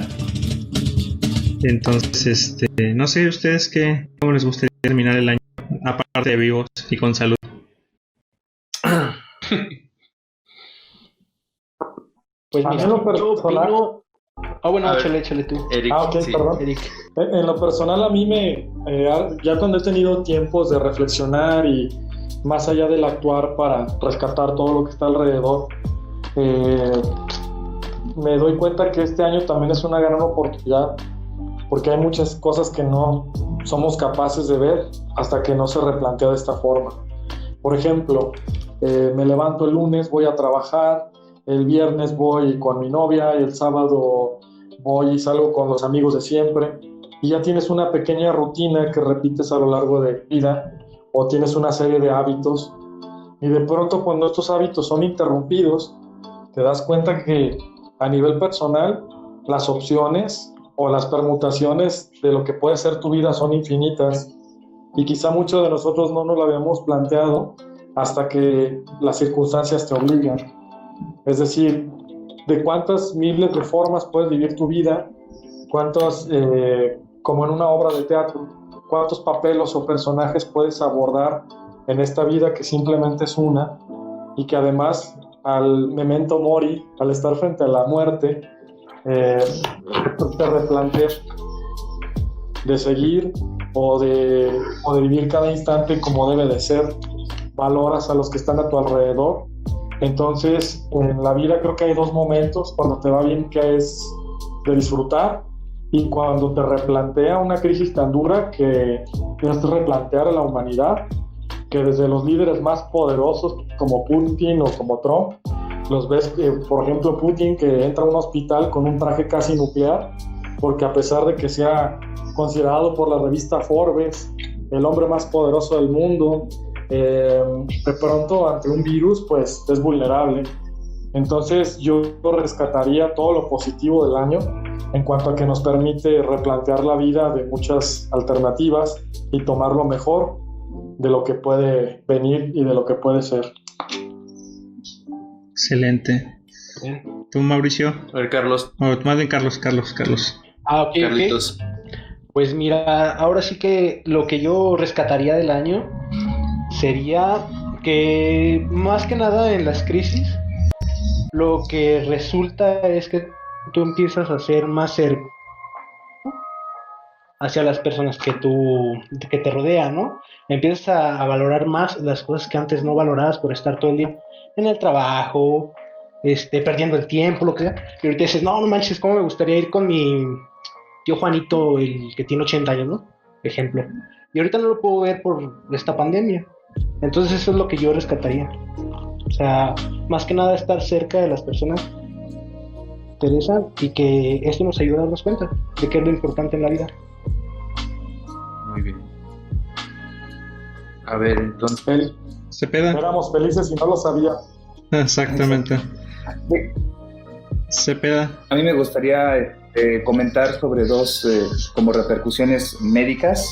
Entonces, no sé ustedes cómo les gustaría terminar el año, aparte de vivos y con salud. Pues mira, yo opino... bueno, échale tú. Eric, ok, sí. Perdón. Eric. En lo personal a mí ya cuando he tenido tiempos de reflexionar y más allá del actuar para rescatar todo lo que está alrededor, me doy cuenta que este año también es una gran oportunidad porque hay muchas cosas que no somos capaces de ver hasta que no se replantea de esta forma. Por ejemplo, me levanto el lunes, voy a trabajar, el viernes voy con mi novia y el sábado voy y salgo con los amigos de siempre y ya tienes una pequeña rutina que repites a lo largo de vida o tienes una serie de hábitos y de pronto cuando estos hábitos son interrumpidos te das cuenta que a nivel personal las opciones o las permutaciones de lo que puede ser tu vida son infinitas y quizá muchos de nosotros no nos lo habíamos planteado hasta que las circunstancias te obligan. Es decir, de cuántas miles de formas puedes vivir tu vida, cuántos, como en una obra de teatro, cuántos papeles o personajes puedes abordar en esta vida que simplemente es una y que además al memento mori, al estar frente a la muerte, te replanteas de seguir o de vivir cada instante como debe de ser, valoras a los que están a tu alrededor. Entonces en la vida creo que hay dos momentos: cuando te va bien, que es de disfrutar, y cuando te replantea una crisis tan dura que tienes que replantear a la humanidad, que desde los líderes más poderosos como Putin o como Trump los ves, por ejemplo Putin, que entra a un hospital con un traje casi nuclear porque a pesar de que sea considerado por la revista Forbes el hombre más poderoso del mundo, de pronto ante un virus pues es vulnerable. Entonces yo rescataría todo lo positivo del año en cuanto a que nos permite replantear la vida de muchas alternativas y tomar lo mejor de lo que puede venir y de lo que puede ser. Excelente. ¿Tú, Mauricio? A ver, Carlos. Más bien Carlos. Ok. Carlitos. Pues mira, ahora sí que lo que yo rescataría del año sería que más que nada en las crisis lo que resulta es que tú empiezas a ser más cercano hacia las personas que te rodean, ¿no? Empiezas a valorar más las cosas que antes no valorabas por estar todo el día en el trabajo perdiendo el tiempo, lo que sea. Y ahorita dices, no manches, ¿cómo me gustaría ir con mi tío Juanito, el que tiene 80 años, ¿no? Ejemplo. Y ahorita no lo puedo ver por esta pandemia. Entonces eso es lo que yo rescataría. O sea, más que nada estar cerca de las personas que interesan y que esto nos ayuda a darnos cuenta de qué es lo importante en la vida. Muy bien. A ver, entonces... Cepeda. Éramos felices y no lo sabía. Exactamente. Cepeda. A mí me gustaría comentar sobre dos como repercusiones médicas.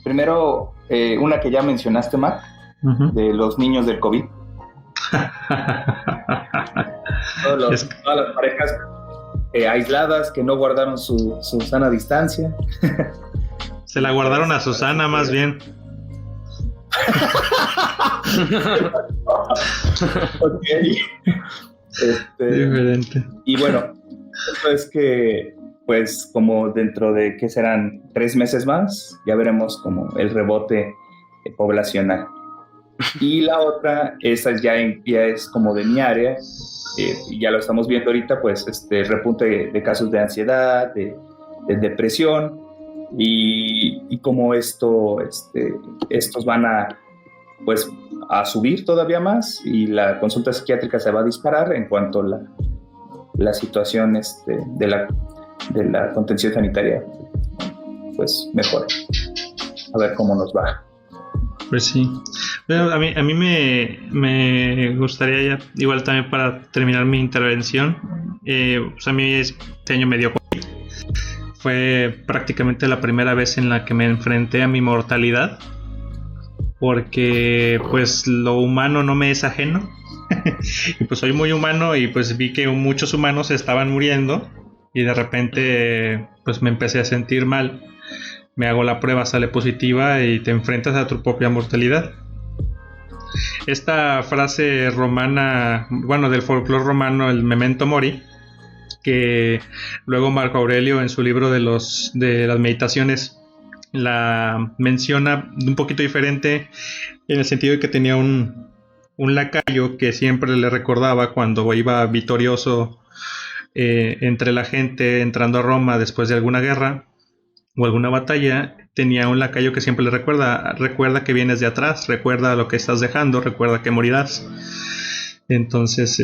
Primero, una que ya mencionaste, Mark, de los niños del COVID. Todas las parejas aisladas que no guardaron su sana distancia. Se la guardaron a Susana, más bien. Ok. Diferente. Y bueno, esto es que, pues, como dentro de, ¿qué serán? 3 meses más, ya veremos como el rebote poblacional. Y la otra, esa ya es como de mi área, y ya lo estamos viendo ahorita, pues, repunte de casos de ansiedad, de depresión, y como estos van pues a subir todavía más, y la consulta psiquiátrica se va a disparar en cuanto a la situación de la contención sanitaria pues mejore. A ver cómo nos va. Pues sí. Bueno, a mí me gustaría ya, igual también para terminar mi intervención, pues a mí este año me dio COVID. Fue prácticamente la primera vez en la que me enfrenté a mi mortalidad, porque pues lo humano no me es ajeno. Y pues soy muy humano y pues vi que muchos humanos estaban muriendo y de repente pues me empecé a sentir mal. Me hago la prueba, sale positiva y te enfrentas a tu propia mortalidad. Esta frase romana, bueno, del folclore romano, el memento mori, que luego Marco Aurelio en su libro de las meditaciones la menciona un poquito diferente, en el sentido de que tenía un lacayo que siempre le recordaba cuando iba victorioso entre la gente entrando a Roma después de alguna guerra o alguna batalla. Tenía un lacayo que siempre le recuerda que vienes de atrás, recuerda lo que estás dejando, recuerda que morirás. Entonces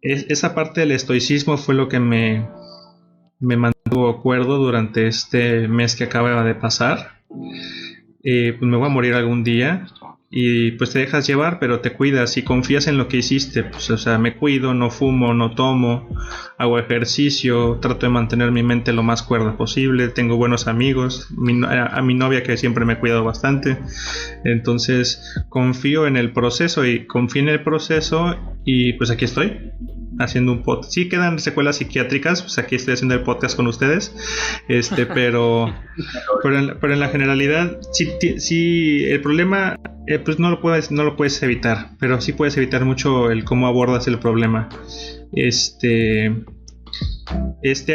esa parte del estoicismo fue lo que me mantuvo cuerdo durante este mes que acaba de pasar. Pues me voy a morir algún día y pues te dejas llevar, pero te cuidas y confías en lo que hiciste. Pues, o sea, me cuido, no fumo, no tomo, hago ejercicio, trato de mantener mi mente lo más cuerda posible, tengo buenos amigos, a mi novia que siempre me ha cuidado bastante. Entonces confío en el proceso y pues aquí estoy haciendo un podcast. Sí quedan secuelas psiquiátricas, pues aquí estoy haciendo el podcast con ustedes, pero en la generalidad sí el problema pues no lo puedes evitar, pero sí puedes evitar mucho el cómo abordas el problema. Este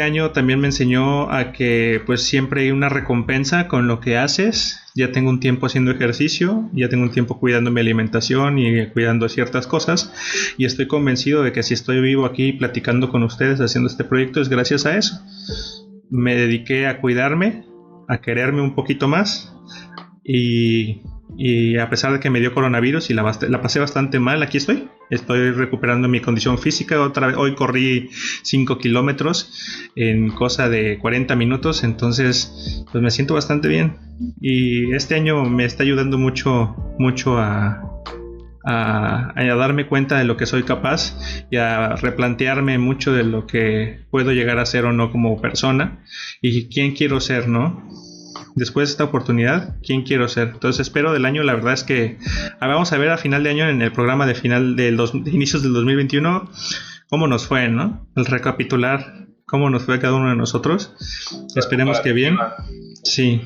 año también me enseñó a que pues siempre hay una recompensa con lo que haces. Ya tengo un tiempo haciendo ejercicio, ya tengo un tiempo cuidando mi alimentación y cuidando ciertas cosas, y estoy convencido de que si estoy vivo aquí platicando con ustedes haciendo este proyecto es gracias a eso. Me dediqué a cuidarme, a quererme un poquito más, y a pesar de que me dio coronavirus y la pasé bastante mal, aquí estoy recuperando mi condición física. Otra vez, hoy corrí 5 kilómetros en cosa de 40 minutos, entonces pues me siento bastante bien, y este año me está ayudando mucho a darme cuenta de lo que soy capaz y a replantearme mucho de lo que puedo llegar a ser o no como persona y quién quiero ser, ¿no? Después de esta oportunidad, ¿quién quiero ser? Entonces espero del año, la verdad es que vamos a ver a final de año en el programa de inicios del 2021 cómo nos fue, ¿no? El recapitular cómo nos fue a cada uno de nosotros. Esperemos que bien. Sí.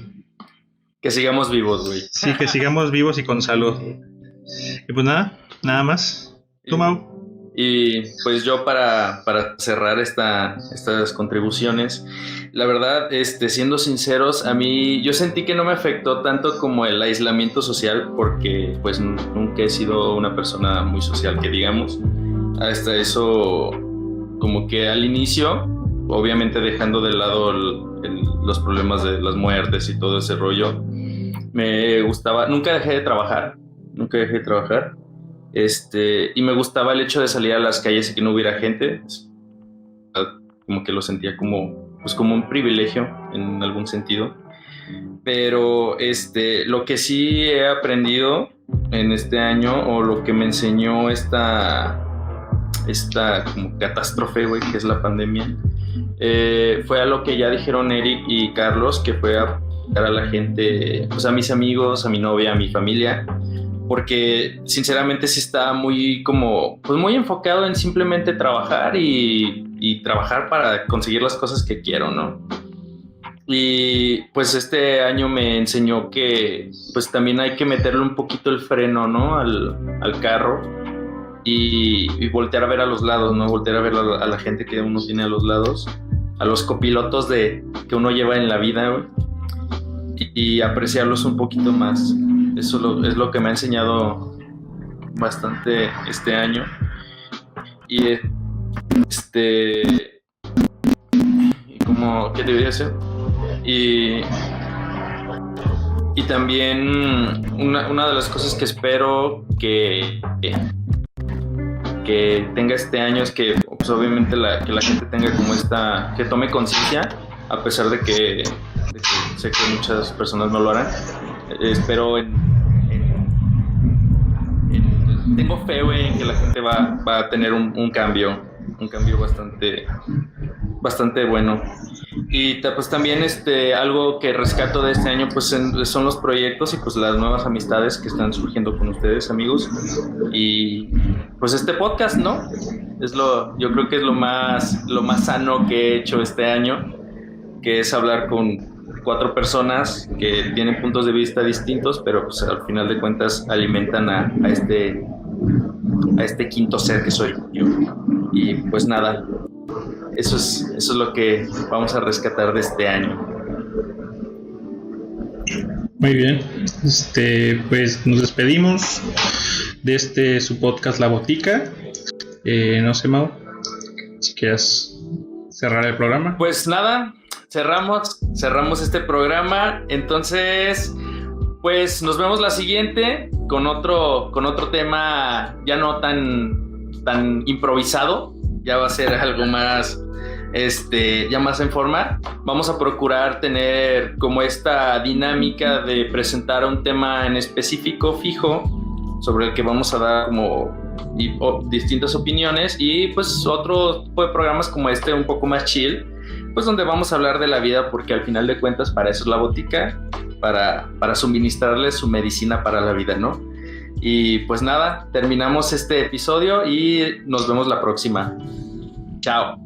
Que sigamos vivos, güey. Sí, que sigamos vivos y con salud. Y pues nada más. ¿Tú, Mau? Y pues yo para cerrar estas contribuciones, la verdad, siendo sinceros, a mí yo sentí que no me afectó tanto como el aislamiento social, porque pues nunca he sido una persona muy social, que digamos. hasta eso, como que al inicio, obviamente dejando de lado los problemas de las muertes y todo ese rollo, me gustaba, nunca dejé de trabajar, y me gustaba el hecho de salir a las calles y que no hubiera gente, como que lo sentía como un privilegio en algún sentido. Pero lo que sí he aprendido en este año, o lo que me enseñó esta como catástrofe, güey, que es la pandemia, fue a lo que ya dijeron Eric y Carlos, que fue a a la gente, pues a mis amigos, a mi novia, a mi familia, porque sinceramente sí estaba muy muy enfocado en simplemente trabajar y trabajar para conseguir las cosas que quiero, ¿no? Y pues este año me enseñó que pues también hay que meterle un poquito el freno, ¿no? al carro y voltear a ver a los lados, ¿no? Voltear a ver a la gente que uno tiene a los lados, a los copilotos que uno lleva en la vida, güey, y apreciarlos un poquito más. Eso es lo que me ha enseñado bastante este año. Y como, ¿qué te voy a decir? Y también una de las cosas que espero que tenga este año es que pues obviamente que la gente tenga como que tome conciencia, a pesar de que sé que muchas personas no lo harán. Espero tengo fe, güey, en que la gente va a tener un cambio bastante bueno. Y pues también algo que rescato de este año pues son los proyectos y pues las nuevas amistades que están surgiendo con ustedes, amigos, y pues este podcast, ¿no? Yo creo que es lo más sano que he hecho este año, que es hablar con 4 personas que tienen puntos de vista distintos, pero pues al final de cuentas alimentan a este quinto ser que soy yo. Y pues nada, eso es lo que vamos a rescatar de este año. Muy bien, pues nos despedimos de su podcast La Botica. No sé, Mau, si quieres cerrar el programa. Pues nada, cerramos este programa. Entonces, pues nos vemos la siguiente con otro tema ya no tan improvisado. Ya va a ser algo más ya más en forma. Vamos a procurar tener como esta dinámica de presentar un tema en específico fijo sobre el que vamos a dar como distintas opiniones, y pues otro tipo de programas como un poco más chill, pues donde vamos a hablar de la vida, porque al final de cuentas para eso es la botica, para suministrarles su medicina para la vida, ¿no? Y pues nada, terminamos este episodio y nos vemos la próxima. Chao.